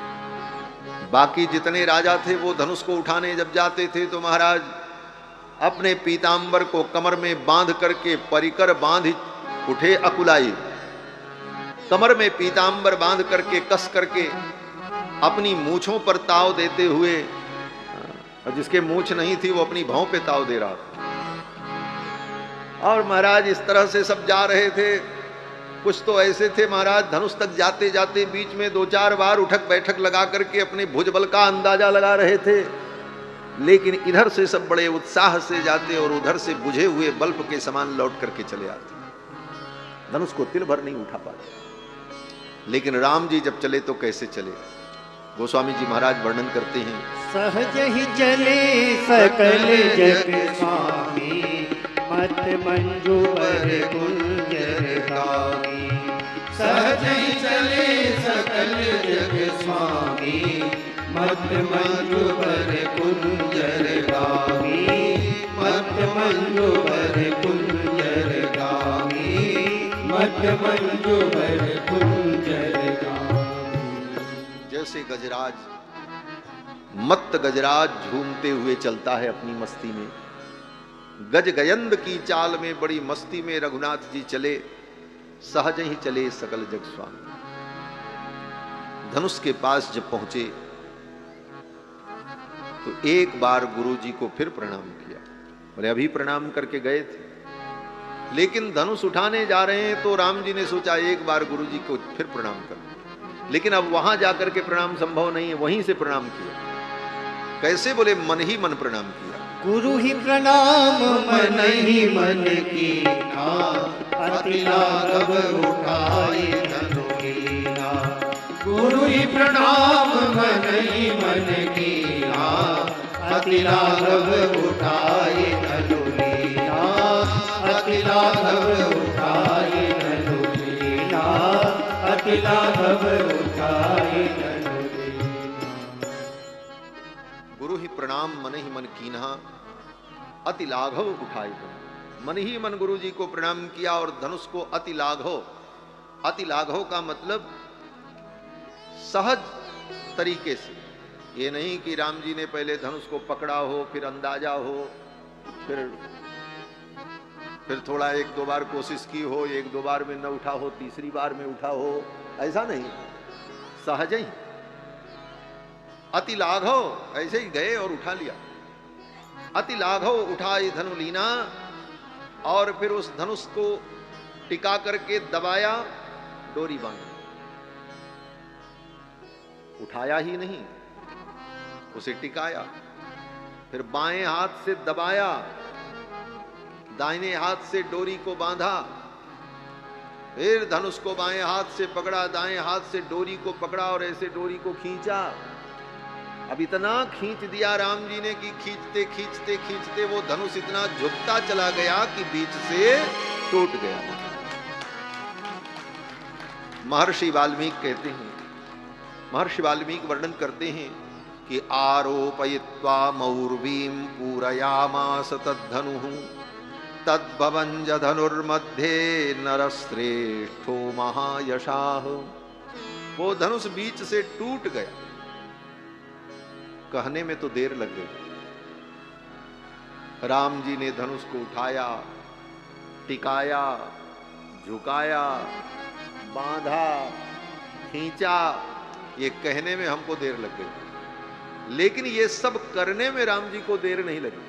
बाकी जितने राजा थे वो धनुष को उठाने जब जाते थे तो महाराज अपने पीतांबर को कमर में बांध करके परिकर बांध उठे अकुलाई, कमर में पीतांबर बांध करके कस करके अपनी मूछों पर ताव देते हुए, और जिसके मूछ नहीं थी वो अपनी भौं पे ताव दे रहा था। और महाराज इस तरह से सब जा रहे थे। कुछ तो ऐसे थे महाराज, धनुष तक जाते जाते बीच में 2-4 बार उठक बैठक लगा करके अपने भुजबल का अंदाजा लगा रहे थे, लेकिन इधर से सब बड़े उत्साह से जाते और उधर से बुझे हुए बल्ब के समान लौट करके चले आते, धनुष को तिल भर नहीं उठा पाते। लेकिन राम जी जब चले तो कैसे चले? गोस्वामी जी महाराज वर्णन करते हैं, सहज ही चले सकल जग स्वामी, मत मंजू बर गुंजर गावी। सहज ही चले सकल जग स्वामी, मत मंजू बर गुंजर गावी। मत मंजू बर गुंजर गावी। मत मंजू बर गुंजर गावी। जैसे गजराज, मत्त गजराज झूमते हुए चलता है अपनी मस्ती में, गज गयंद की चाल में बड़ी मस्ती में रघुनाथ जी चले, सहज ही चले सकल जग स्वामी। धनुष के पास जब पहुंचे तो एक बार गुरु जी को फिर प्रणाम किया। बोले अभी प्रणाम करके गए थे, लेकिन धनुष उठाने जा रहे हैं तो राम जी ने सोचा एक बार गुरु जी को फिर प्रणाम कर, लेकिन अब वहां जाकर के प्रणाम संभव नहीं है, वहीं से प्रणाम किया। कैसे? बोले मन ही मन प्रणाम किया। गुरु ही प्रणाम मन ही मन कीना, अति लाघव उठाई धनु लीना। गुरु ही प्रणाम मन ही मन कीना, अति लाघव उठाई धनु लीना। अति लाघव उठाई धनु लीना। अति लाघव उठाई धनु लीना। गुरु ही प्रणाम मन ही मन कीन्हा, अति लाघव उठाई धनु। मन ही मन गुरु जी को प्रणाम किया और धनुष को अति लाघव। अति लाघव का मतलब सहज तरीके से, ये नहीं कि राम जी ने पहले धनुष को पकड़ा हो, फिर अंदाजा हो, फिर थोड़ा एक दो बार कोशिश की हो, एक दो बार में न उठा हो, तीसरी बार में उठा हो, ऐसा नहीं, सहज ही अति लाघव ऐसे ही गए और उठा लिया। अति लाघव उठाई धनु लीना, और फिर उस धनुष को टिका करके दबाया, डोरी बांधी। उठाया ही नहीं, उसे टिकाया, फिर बाएं हाथ से दबाया, दाहिने हाथ से डोरी को बांधा, फिर धनुष को बाएं हाथ से पकड़ा, दाएं हाथ से डोरी को पकड़ा और ऐसे डोरी को खींचा। अब इतना खींच दिया राम जी ने कि खींचते खींचते खींचते वो धनुष इतना झुकता चला गया कि बीच से टूट गया। महर्षि वाल्मीकि कहते हैं, महर्षि वाल्मीकि वर्णन करते हैं कि आरोपयित्वा मौर्वीं पूरयामास तद्धनुः तद्भवंज धनुर्मध्ये नरश्रेष्ठो महायशाः। वो धनुष बीच से टूट गया। कहने में तो देर लग गई। राम जी ने धनुष को उठाया, टिकाया, झुकाया, बांधा, खींचा, ये कहने में हमको देर लग गई, लेकिन ये सब करने में राम जी को देर नहीं लगी।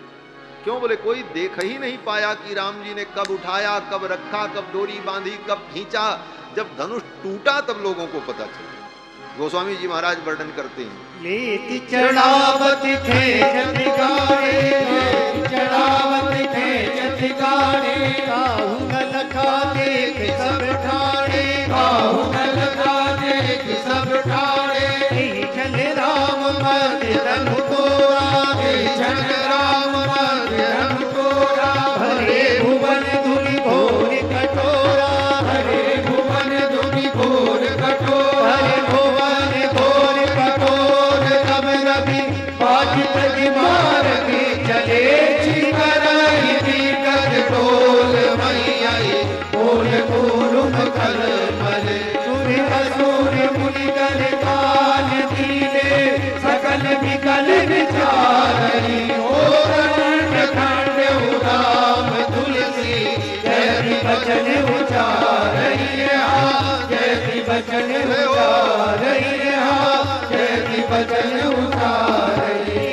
क्यों? बोले कोई देख ही नहीं पाया कि राम जी ने कब उठाया, कब रखा, कब डोरी बांधी, कब खींचा। जब धनुष टूटा तब लोगों को पता चला। गोस्वामी जी महाराज वर्णन करते हैं, लेति चढ़ावत खेचत गाड़े, चढ़ावत खेचत गाड़े, काहू न लखा देख सब ठाणे, काहू न लखा देख सब ठाणे। चल राम मध्य धनु तोरा, चल राम मध्य धनु तोरा। हरे भुवन धुनि घोर कटोरा, हरे भुवन धुनि घोर कटोरा। हरे भुवन घोर कटोर तब रवि बाजित मार के चले छिकराई कर टोल मैया बोल कोरुम कल मल। सूर्य असुर मुनि कर काल दीने, सकल विकल विचारई। ओ खंड खंड उदाम तुलसी, जय बचन उचारई। जय बचन उचारई, जय बचन उचारई।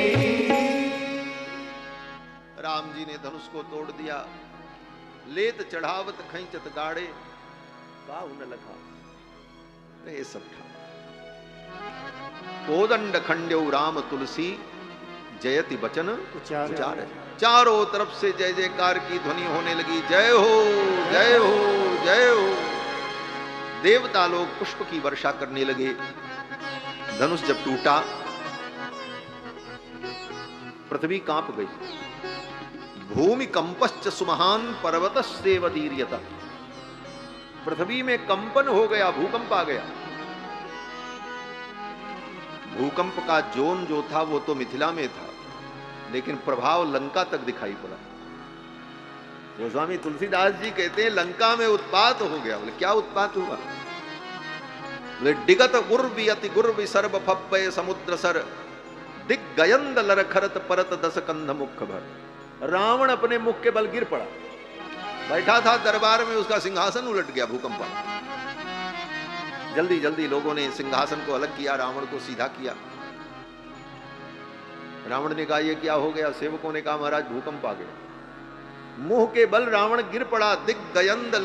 राम जी ने धनुष को तोड़ दिया। लेत चढ़ावत खैंचत गाड़े, काहू न लखा। ये सब था। कोदंड खंड्यौ राम तुलसी, जयति बचन उचारे। चारों तरफ से जय जयकार की ध्वनि होने लगी। जय हो, जय हो, जय हो। देवता लोग पुष्प की वर्षा करने लगे। धनुष जब टूटा, पृथ्वी कांप गई। भूमि कंपश्च सुमहान पर्वतस्येव दीर्यता, पृथ्वी में कंपन हो गया, भूकंप आ गया। भूकंप का जोन जो था वो तो मिथिला में था, लेकिन प्रभाव लंका तक दिखाई पड़ा। गोस्वामी तुलसीदास जी कहते हैं लंका में उत्पात हो गया। बोले क्या उत्पात हुआ? बोले डिगत गुर्वी अति गुर्वी सर्व फप्पय समुद्र सर दिग्गयंद लर खरत परत दस कंध मुख भर। रावण अपने मुख के बल गिर पड़ा। बैठा था दरबार में, उसका सिंहासन उलट गया भूकंप। जल्दी जल्दी लोगों ने सिंहासन को अलग किया, रावण को सीधा किया। रावण ने कहा ये क्या हो गया? सेवकों ने कहा महाराज भूकंप आ गया। मुंह के बल रावण गिर पड़ा। दिग्गयंद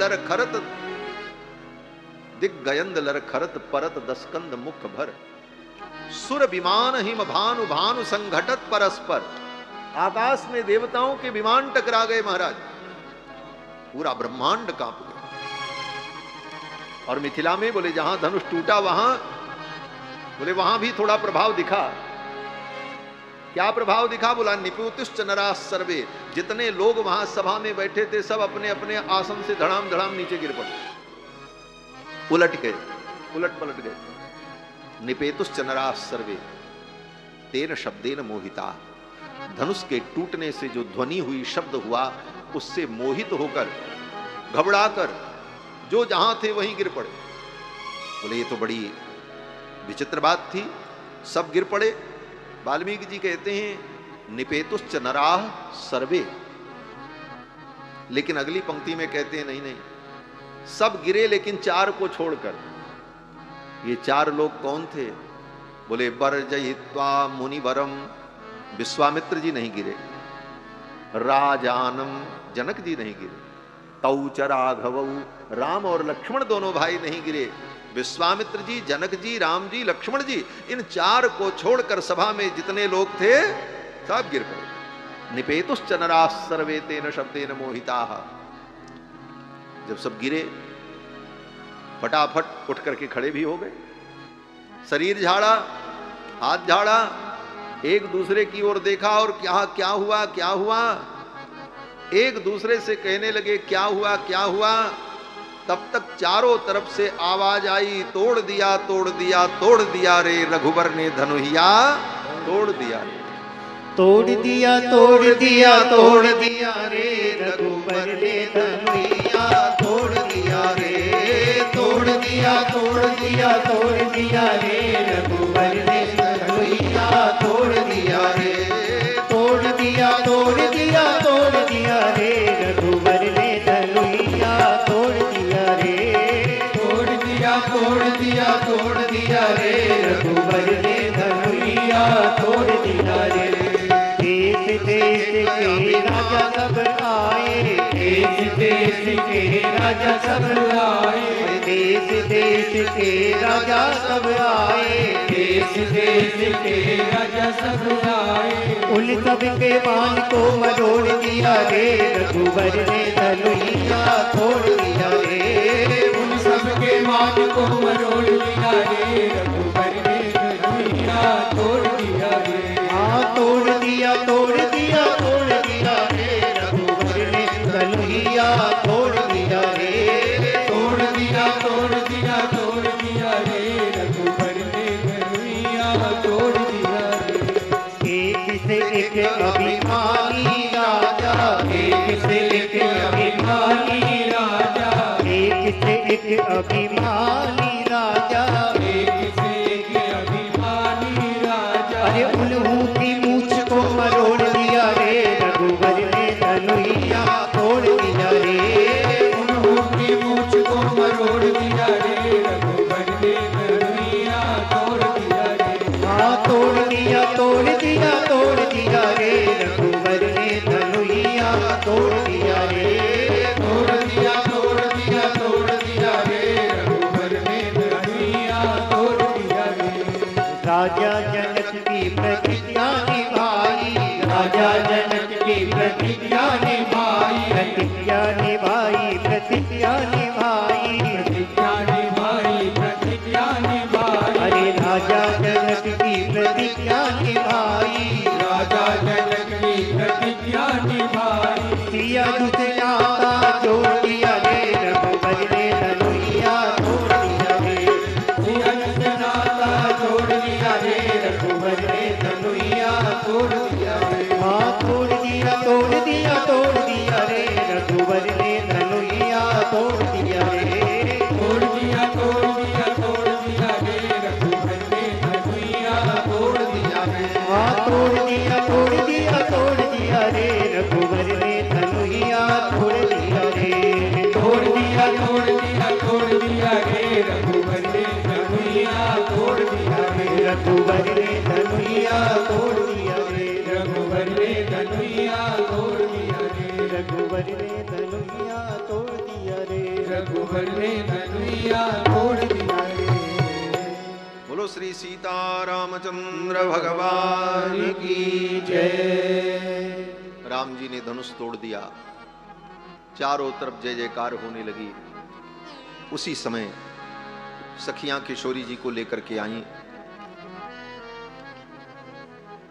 लर खरत परत दस्कंद मुख भर। सुर विमान हिम भानु भानु संघटत परस्पर। आकाश में देवताओं के विमान टकरा गए महाराज, पूरा ब्रह्मांड कांप गया। और मिथिला में बोले जहां धनुष टूटा वहां, बोले वहां भी थोड़ा प्रभाव दिखा। क्या प्रभाव दिखा? बोला निपुतिश्च नराः सर्वे। जितने लोग वहां सभा में बैठे थे सब अपने अपने आसन से धड़ाम धड़ाम नीचे गिर पड़े, उलट गए, उलट पलट गए। निपेतुश्च नराः सर्वे तेन शब्देन मोहिता। धनुष के टूटने से जो ध्वनि हुई, शब्द हुआ, उससे मोहित होकर, घबराकर जो जहां थे वहीं गिर पड़े। बोले ये तो बड़ी विचित्र बात थी, सब गिर पड़े। वाल्मीकि जी कहते हैं निपेतुश्च नराः सर्वे, लेकिन अगली पंक्ति में कहते हैं नहीं नहीं, सब गिरे लेकिन चार को छोड़कर। ये चार लोग कौन थे? बोले वर्जयित्वा मुनिवरम, विश्वामित्र जी नहीं गिरे, राजानम जनक जी नहीं गिरे, तौ च राघवौ राम और लक्ष्मण दोनों भाई नहीं गिरे। विश्वामित्र जी, जनक जी, राम जी, लक्ष्मण जी, इन चार को छोड़कर सभा में जितने लोग थे सब गिर पड़े। निपेतुश्च नराः सर्वे तेन शब्देन मोहिताः। जब सब गिरे फटाफट उठ करके खड़े भी हो गए, शरीर झाड़ा, हाथ झाड़ा, एक दूसरे की ओर देखा और क्या क्या हुआ, क्या हुआ, एक दूसरे से कहने लगे क्या हुआ, क्या हुआ। तब तक चारों तरफ से आवाज आई, तोड़ दिया तोड़ दिया तोड़ दिया रे रघुवर ने धनुहिया तोड़ दिया रे। तोड़ दिया तोड़ दिया तोड़ दिया रे रघुवर ने धनुहिया तोड़ दिया रे। तोड़ दिया तोड़ दिया तोड़ दिया रे रघुवर ने धनुहिया तोड़ दिया रे। तोड़ दिया तोड़ दिया तोड़ दिया रे रघुवर ने धनुहिया तोड़ दिया रे। तोड़ दिया तोड़ दिया तोड़ दिया रे रघुवर ने धनुहिया तोड़ दिया रे। देश देश के राजा सब आए, देश देश के राजा सब आए, देश देश के राजा सब आए, देश देश के राजा सब आए। उन सब के मान को मरोड़ दिया रे रघुवर ने धनुहिया तोड़ दिया रे। उन सब के मान को मरोड़ दिया रे रघुवर ने धनुहिया तोड़ दिया रे। हाँ तोड़ दिया तोड़ दिया तोड़ दिया रे रघुवर ने धनुहिया तोड़ दिया रे। तोड़ दिया तोड़ दिया तोड़ दिया रे रघुवर ने धनुहिया तोड़ दिया रे। एक से एक अभिमानी राजा, एक से एक अभिमानी राजा, एक से एक अभिमानी राजा, एक से एक अभिमानी राजा। अरे उल्लू की मूछ को मरोड़ दिया रे रघुवर ने धनुहिया तोड़ दिया रे। उल्लू की मूछ को मरोड़ दिया रे रघुवर ने धनुहिया तोड़ दिया रे। हाँ तोड़ दिया तोड़ दिया तोड़ दिया रे रघुवर ने धनुहिया तोड़ दिया रे। तोड़ दिया तोड़ दिया तोड़ दिया रे रघुवर ने धनुहिया तोड़ दिया रे। राजा जनक की प्रतिज्ञा निभाई, राजा जनक की प्रतिज्ञा निभाई, प्रतिज्ञा निभाई, प्रतिज्ञा निभाई, प्रतिज्ञा निभाई, प्रतिज्ञा निभाई। अरे राजा जनक रे, रघुवर ने धनुइया तोड़ दिया रे, रघुवर ने धनुइया तोड़ दिया रे, रघुवर ने धनुइया तोड़ दिया रे, रघुवर ने धनुइया तोड़ दिया रे, रघुवर ने धनुइया तोड़ दिया रे। बोलो श्री सीतारामचंद्र भगवान की जय। राम जी ने धनुष तोड़ दिया, चारों तरफ जय जयकार होने लगी। उसी समय सखियां किशोरी जी को लेकर के आईं।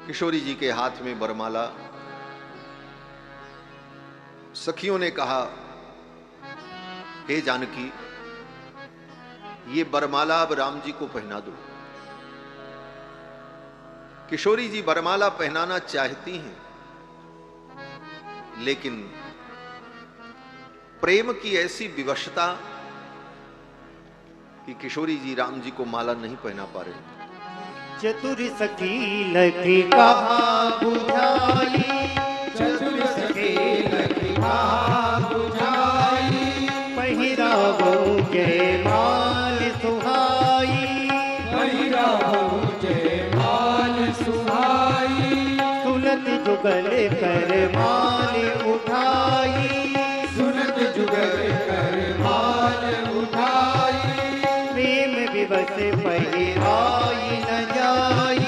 किशोरी जी के हाथ में बरमाला। सखियों ने कहा, हे जानकी, ये बरमाला अब राम जी को पहना दो। किशोरी जी बरमाला पहनाना चाहती हैं, लेकिन प्रेम की ऐसी विवशता कि किशोरी जी राम जी को माला नहीं पहना पा रही। चतुर सखी लखी कहा बुझाई, चतुर सखी लखी कहा बुझाई, पहिरावो जय माल सुहाई, पहिरावो जय माल सुहाई, सुनत जुगल कर माल उठाई, सुनत जुगल कर माल उठाई, प्रेम विवश पहिराई न जाई,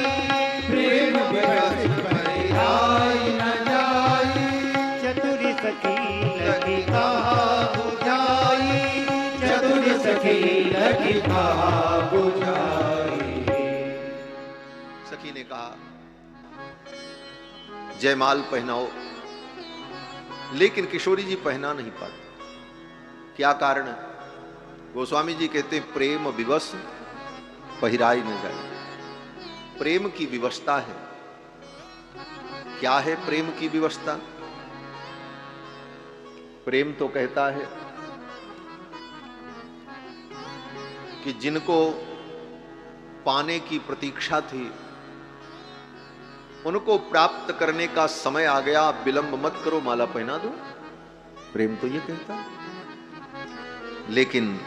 प्रेम विवश पहिराई न जाई, चतुर सखी लखी कहा बुझाई, चतुर सखी लखी कहा बुझाई। सखी ने कहा, जयमाल पहनाओ, लेकिन किशोरी जी पहना नहीं पाती। क्या कारण है? गोस्वामी जी कहते हैं, प्रेम विवश पहिराई न जाए। प्रेम की विवशता है। क्या है प्रेम की विवशता? प्रेम तो कहता है कि जिनको पाने की प्रतीक्षा थी, उनको प्राप्त करने का समय आ गया, विलंब मत करो, माला पहना दो। प्रेम तो ये कहता है। लेकिन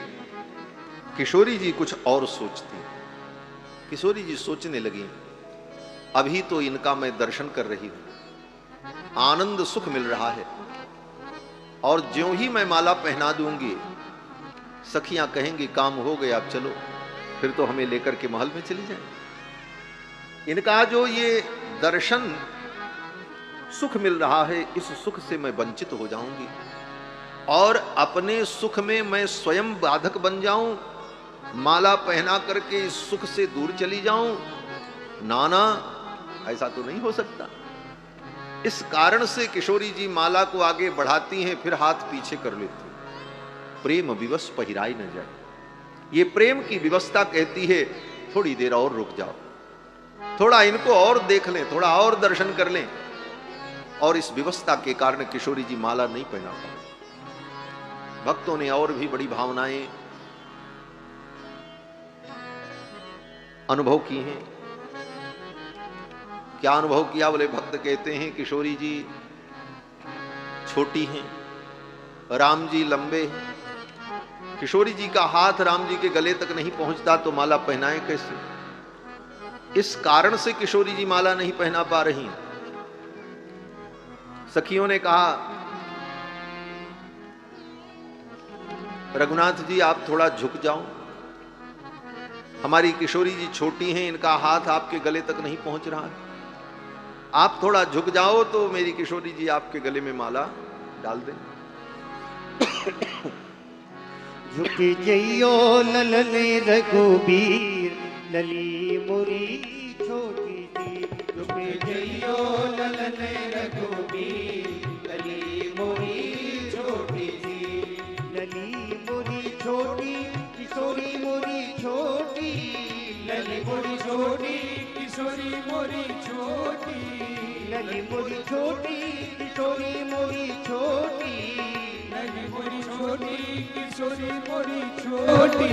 किशोरी जी कुछ और सोचती। किशोरी जी सोचने लगी, अभी तो इनका मैं दर्शन कर रही हूं, आनंद सुख मिल रहा है, और ज्यों ही मैं माला पहना दूंगी, सखियां कहेंगी काम हो गया, अब चलो, फिर तो हमें लेकर के महल में चली जाए। इनका जो ये दर्शन सुख मिल रहा है, इस सुख से मैं वंचित हो जाऊंगी, और अपने सुख में मैं स्वयं बाधक बन जाऊं, माला पहना करके इस सुख से दूर चली जाऊं। नाना, ऐसा तो नहीं हो सकता। इस कारण से किशोरी जी माला को आगे बढ़ाती हैं, फिर हाथ पीछे कर लेती हैं। प्रेम विवश पहिराई न जाए। ये प्रेम की व्यवस्था कहती है, थोड़ी देर और रुक जाओ, थोड़ा इनको और देख लें, थोड़ा और दर्शन कर लें। और इस व्यवस्था के कारण किशोरी जी माला नहीं पहना पाए। भक्तों ने और भी बड़ी भावनाएं अनुभव की हैं। क्या अनुभव किया? बोले, भक्त कहते हैं किशोरी जी छोटी हैं, राम जी लंबे हैं। किशोरी जी का हाथ राम जी के गले तक नहीं पहुंचता, तो माला पहनाएं कैसे? इस कारण से किशोरी जी माला नहीं पहना पा रही। सखियों ने कहा, रघुनाथ जी आप थोड़ा झुक जाओ, हमारी किशोरी जी छोटी हैं, इनका हाथ आपके गले तक नहीं पहुंच रहा है, आप थोड़ा झुक जाओ तो मेरी किशोरी जी आपके गले में माला डाल दें। झुक जइयो ललने रघुबीर, लली मुरी छोटी सी, झुक जइयो ललने रघुबीर, लली मुरी छोटी सी, लली मुरी छोटी, किशोरी मोरी छोटी, लली मोरी छोटी, किशोरी मोरी छोटी, लली मोरी छोटी, किशोरी मोरी छोटी, लली मोरी छोटी, किशोरी मोरी छोटी।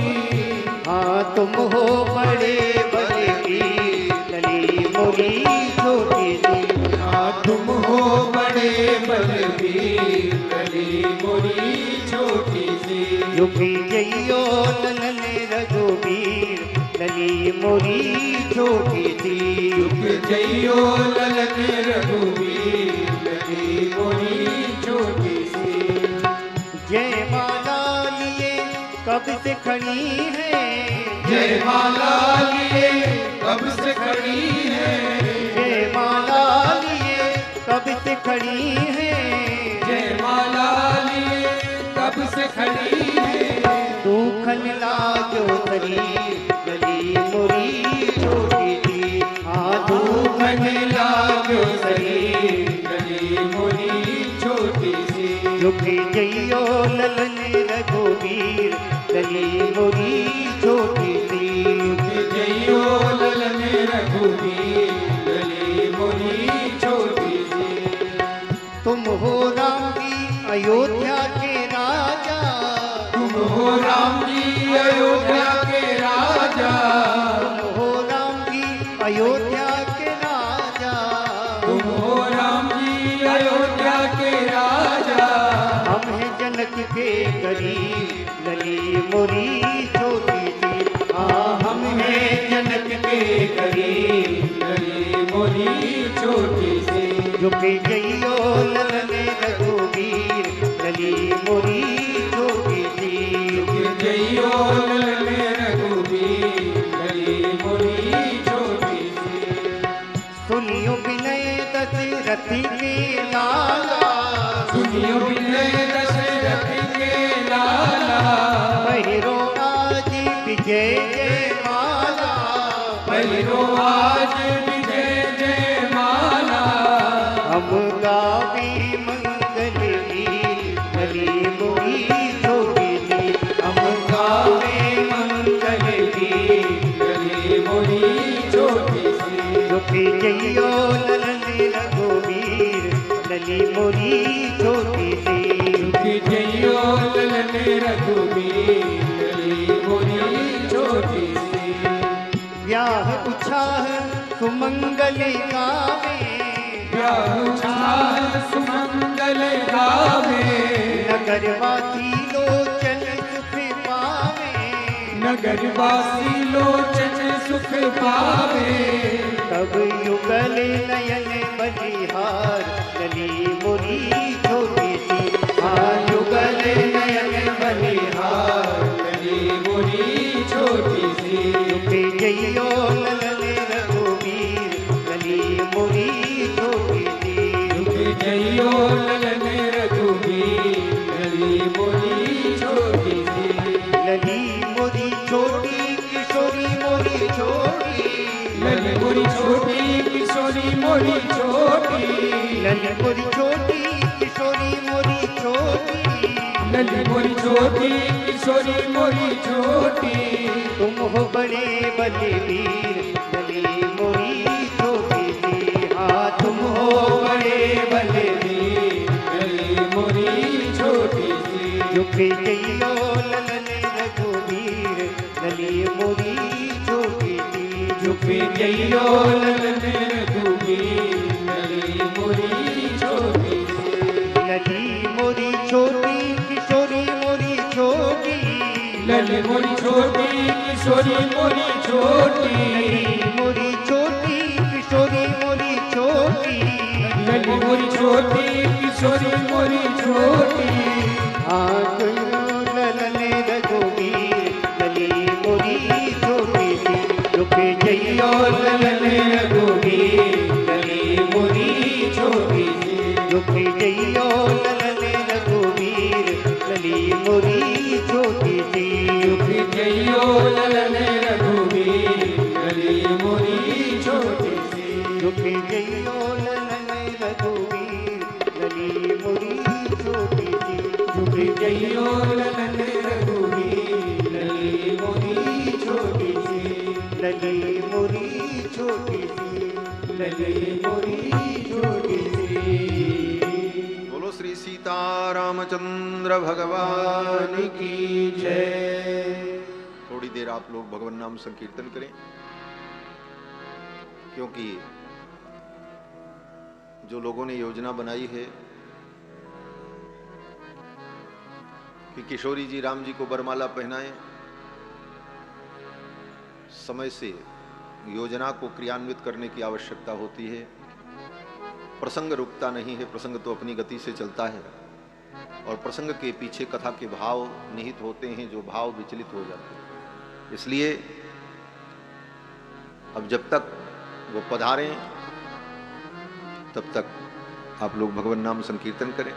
हाँ तुम हो बड़े बलवीर, लली मोरी छोटी सी, हाँ तुम हो बड़े बलवीर, लली मोरी छोटी सी, झुकी जइयो ललने मोरी छोटी सी। झुक जइयो ललन रघुवीर, लली मोरी छोटी सी। जय माला लिए कब से खड़ी है, जय माला लिए कब से खड़ी है, जय माला लिए कब से खड़ी है, जय माला लिए कब से खड़ी है। दूखन लाजो करी गली मोरी छोटी सी। हाँ दूखन लाजो सरी गली मोरी छोटी सी। झुक जइयो ललन रघुवीर, गली मोरी छोटी सी। झुक जइयो ललन रघुवीर, गली मोरी छोटी सी। तुम हो राम की अयोध्या के राजा, तुम हो राम की अयोध्या के राजा, तुम हो राम की अयोध्या के राजा। तुम हो राम की अयोध्या के राजा। हम हैं जनक के गरीब, लली मोरी छोटी सी। हाँ हम हैं जनक के गरीब, गली मोरी छोटी सी। झुक जइयो ललन रघुवीर, लली मोरी छोटी सी। झुक जइयो ललन रघुवीर, गली मोरी छोटी सी। सुनियो विनय दशरथ के लाला, सुनियो विनय दशरथ के लाला, पहिरो आज विजय जय माला, पहिरो आज विजय जय माला। हम गावे मंगल गीत, गली मोरी छोटी सी। हम गावे मंगल गीत, गली मोरी छोटी सी। झुक जइयो ललन रघुवीर, लली मोरी छोटी सी। झुक जइयो ललन रघुवीर, गली मोरी छोटी सी। ब्याह उछाह सुमंगल गावे, व्याहुचार सुमंगल गावे, नगरवासी लोचन सुख पावे, नगरवासी लोचन सुख पावे। तब युगल नयन बलिहार, लली मोरी छोटी सी। हाँ युगल नयन बलिहार, गली मोरी छोटी सी। झुक जइयो ललन रघुवीर, गली मोरी छोटी सी। झुक जइयो ललन रघुवीर, गली मोरी छोटी सी। लली मोरी छोटी किशोरी मोरी छोटी, लली मोरी छोटी किशोरी मोरी छोटी, लली मोरी छोटी किशोरी मोरी छोटी। लली मोरी छोटी किशोरी मोरी छोटी। तुम हो बड़े बलवीर, लली मोरी छोटी सी। हाँ तुम हो बड़े बलवीर, गली मोरी छोटी सी। झुक जइयो ललन रघुवीर, लली मोरी छोटी सी। झुक जइयो ललन रघुवीर, गली मोरी छोटी सी। लली मोरी छोटी किशोरी मोरी छोटी, लली मोरी छोटी किशोरी मोरी छोटी, लली मोरी छोटी किशोरी मोरी छोटी। लली मोरी छोटी किशोरी मोरी छोटी। हाँ तुम ललन रघुवीर, लली मोरी छोटी सी। झुक जइयो ललन रघुवीर, लली मोरी छोटी सी। झुक जइयो ललन रघुवीर, लली मोरी छोटी सी। झुक जइयो ललन रघुवीर, गली मोरी छोटी सी। झुक जइयो ललन रघुवीर, लली मोरी छोटी सी। झुक जइयो ललन रघुवीर, गली मोरी छोटी सी। लली मोरी छोटी सी, लली मोरी छोटी सी। बोलो श्री सीतारामचंद्र भगवान की जय। थोड़ी देर आप लोग भगवान नाम संकीर्तन करें, क्योंकि जो लोगों ने योजना बनाई है कि किशोरी जी राम जी को बरमाला पहनाएं, समय से योजना को क्रियान्वित करने की आवश्यकता होती है। प्रसंग रुकता नहीं है, प्रसंग तो अपनी गति से चलता है और प्रसंग के पीछे कथा के भाव निहित होते हैं, जो भाव विचलित हो जाते हैं। इसलिए अब जब तक वो पधारें तब तक आप लोग भगवान नाम संकीर्तन करें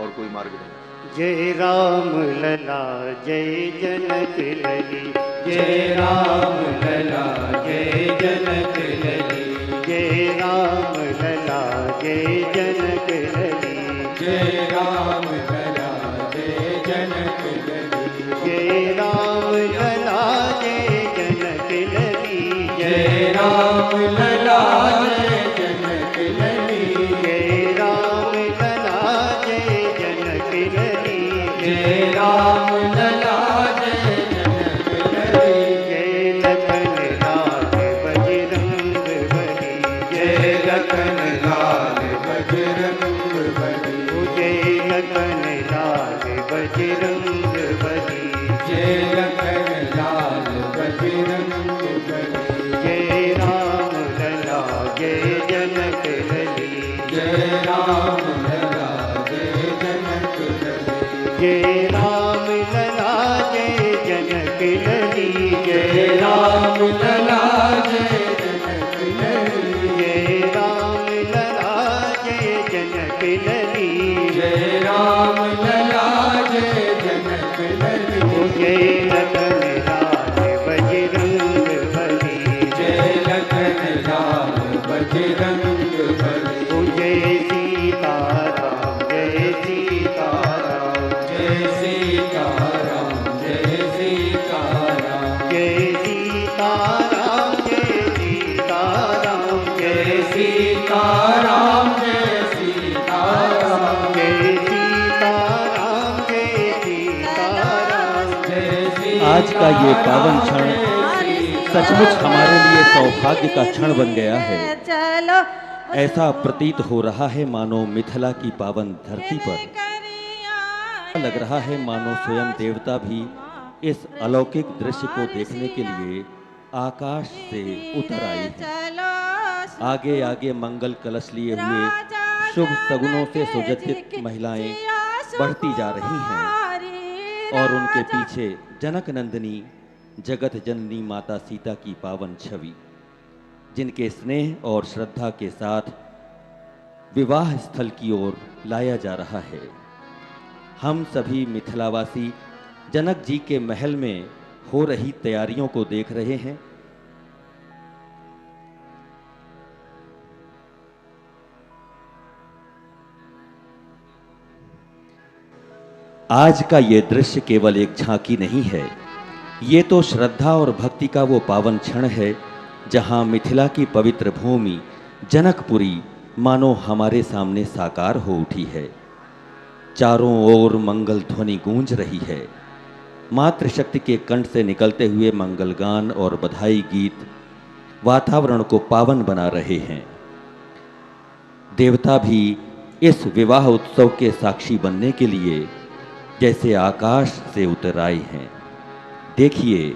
और कोई मार्ग नहीं। जय राम लला जय जनक लली, जय राम लला जय जनक लली, जय राम लला जय जनक लली, जय राम लला जय जनक लली, जय राम लला जय जनक लली, जय राम लला जय जनक लली, जय राम लला जय जनक लली, जय राम लला जय जनक लली, जय लखन लाल बजरंग बली, जय लखन लाल बजरंग बली, जय लखन लाल बजरंग बली, जय लखन लाल बजरंग बली, जय राम लला जय जनक लली, जय राम लला जय जनक लली, जय राम लला जय जनक लली, जय राम लला जय जनक लली, जय राम लला जय जनक लली, जय राम लला जय जनक लली, जय लखन लाल बजरंग बली, जय लखन लाल बजरंग बली, जय सीताराम जय सीताराम, जय सीताराम जय सीताराम, जय सीताराम जय सीताराम, जय सीताराम जय सीताराम, जय सीताराम जय सीताराम, जय सीताराम, आज का ये पावन क्षण सचमुच हमारे लिए सौभाग्य का क्षण बन गया है। ऐसा प्रतीत हो रहा है मानो मिथिला की पावन धरती पर लग रहा है मानो स्वयं देवता भी इस अलौकिक दृश्य को देखने के लिए आकाश से उतर आए हैं। आगे आगे मंगल कलश लिए हुए शुभ सगुनों से सुसज्जित महिलाएं बढ़ती जा रही हैं और उनके पीछे जनक नंदिनी जगत जननी माता सीता की पावन छवि, जिनके स्नेह और श्रद्धा के साथ विवाह स्थल की ओर लाया जा रहा है। हम सभी मिथिलावासी जनक जी के महल में हो रही तैयारियों को देख रहे हैं। आज का ये दृश्य केवल एक झांकी नहीं है, ये तो श्रद्धा और भक्ति का वो पावन क्षण है जहां मिथिला की पवित्र भूमि जनकपुरी मानो हमारे सामने साकार हो उठी है। चारों ओर मंगल ध्वनि गूंज रही है। मातृशक्ति के कंठ से निकलते हुए मंगल गान और बधाई गीत वातावरण को पावन बना रहे हैं। देवता भी इस विवाह उत्सव के साक्षी बनने के लिए जैसे आकाश से उतर आए हैं। देखिए,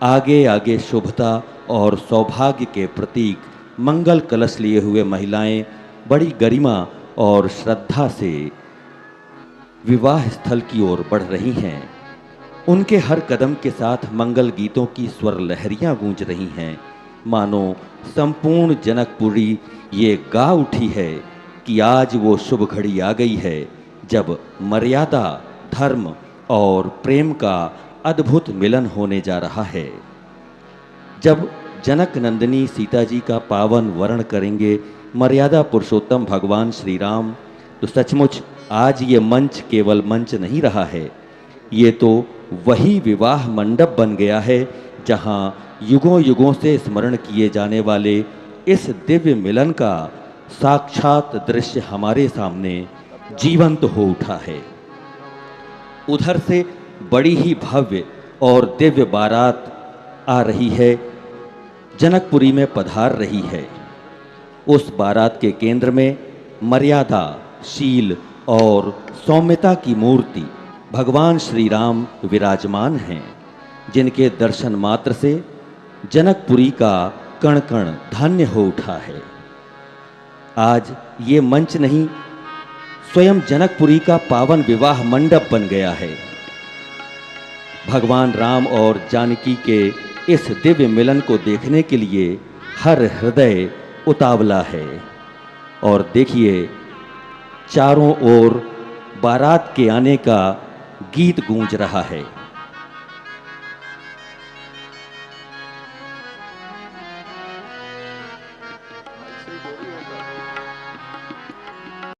आगे आगे शुभता और सौभाग्य के प्रतीक मंगल कलश लिए हुए महिलाएं बड़ी गरिमा और श्रद्धा से विवाह स्थल की ओर बढ़ रही हैं। उनके हर कदम के साथ मंगल गीतों की स्वर लहरियां गूंज रही हैं। मानो संपूर्ण जनकपुरी ये गा उठी है कि आज वो शुभ घड़ी आ गई है जब मर्यादा, धर्म और प्रेम का अद्भुत मिलन होने जा रहा है। जब जनक नंदिनी सीता जी का पावन वर्ण करेंगे मर्यादा पुरुषोत्तम भगवान श्री राम, तो सचमुच आज ये मंच केवल मंच नहीं रहा है, ये तो वही विवाह मंडप बन गया है जहां युगों युगों से स्मरण किए जाने वाले इस दिव्य मिलन का साक्षात दृश्य हमारे सामने जीवंत हो उठा है। उधर से बड़ी ही भव्य और दिव्य बारात आ रही है, जनकपुरी में पधार रही है। उस बारात के केंद्र में मर्यादा, शील और सौम्यता की मूर्ति भगवान श्री राम विराजमान हैं, जिनके दर्शन मात्र से जनकपुरी का कण कण धन्य हो उठा है। आज ये मंच नहीं, स्वयं जनकपुरी का पावन विवाह मंडप बन गया है। भगवान राम और जानकी के इस दिव्य मिलन को देखने के लिए हर हृदय उतावला है। और देखिए, चारों ओर बारात के आने का गीत गूंज रहा है।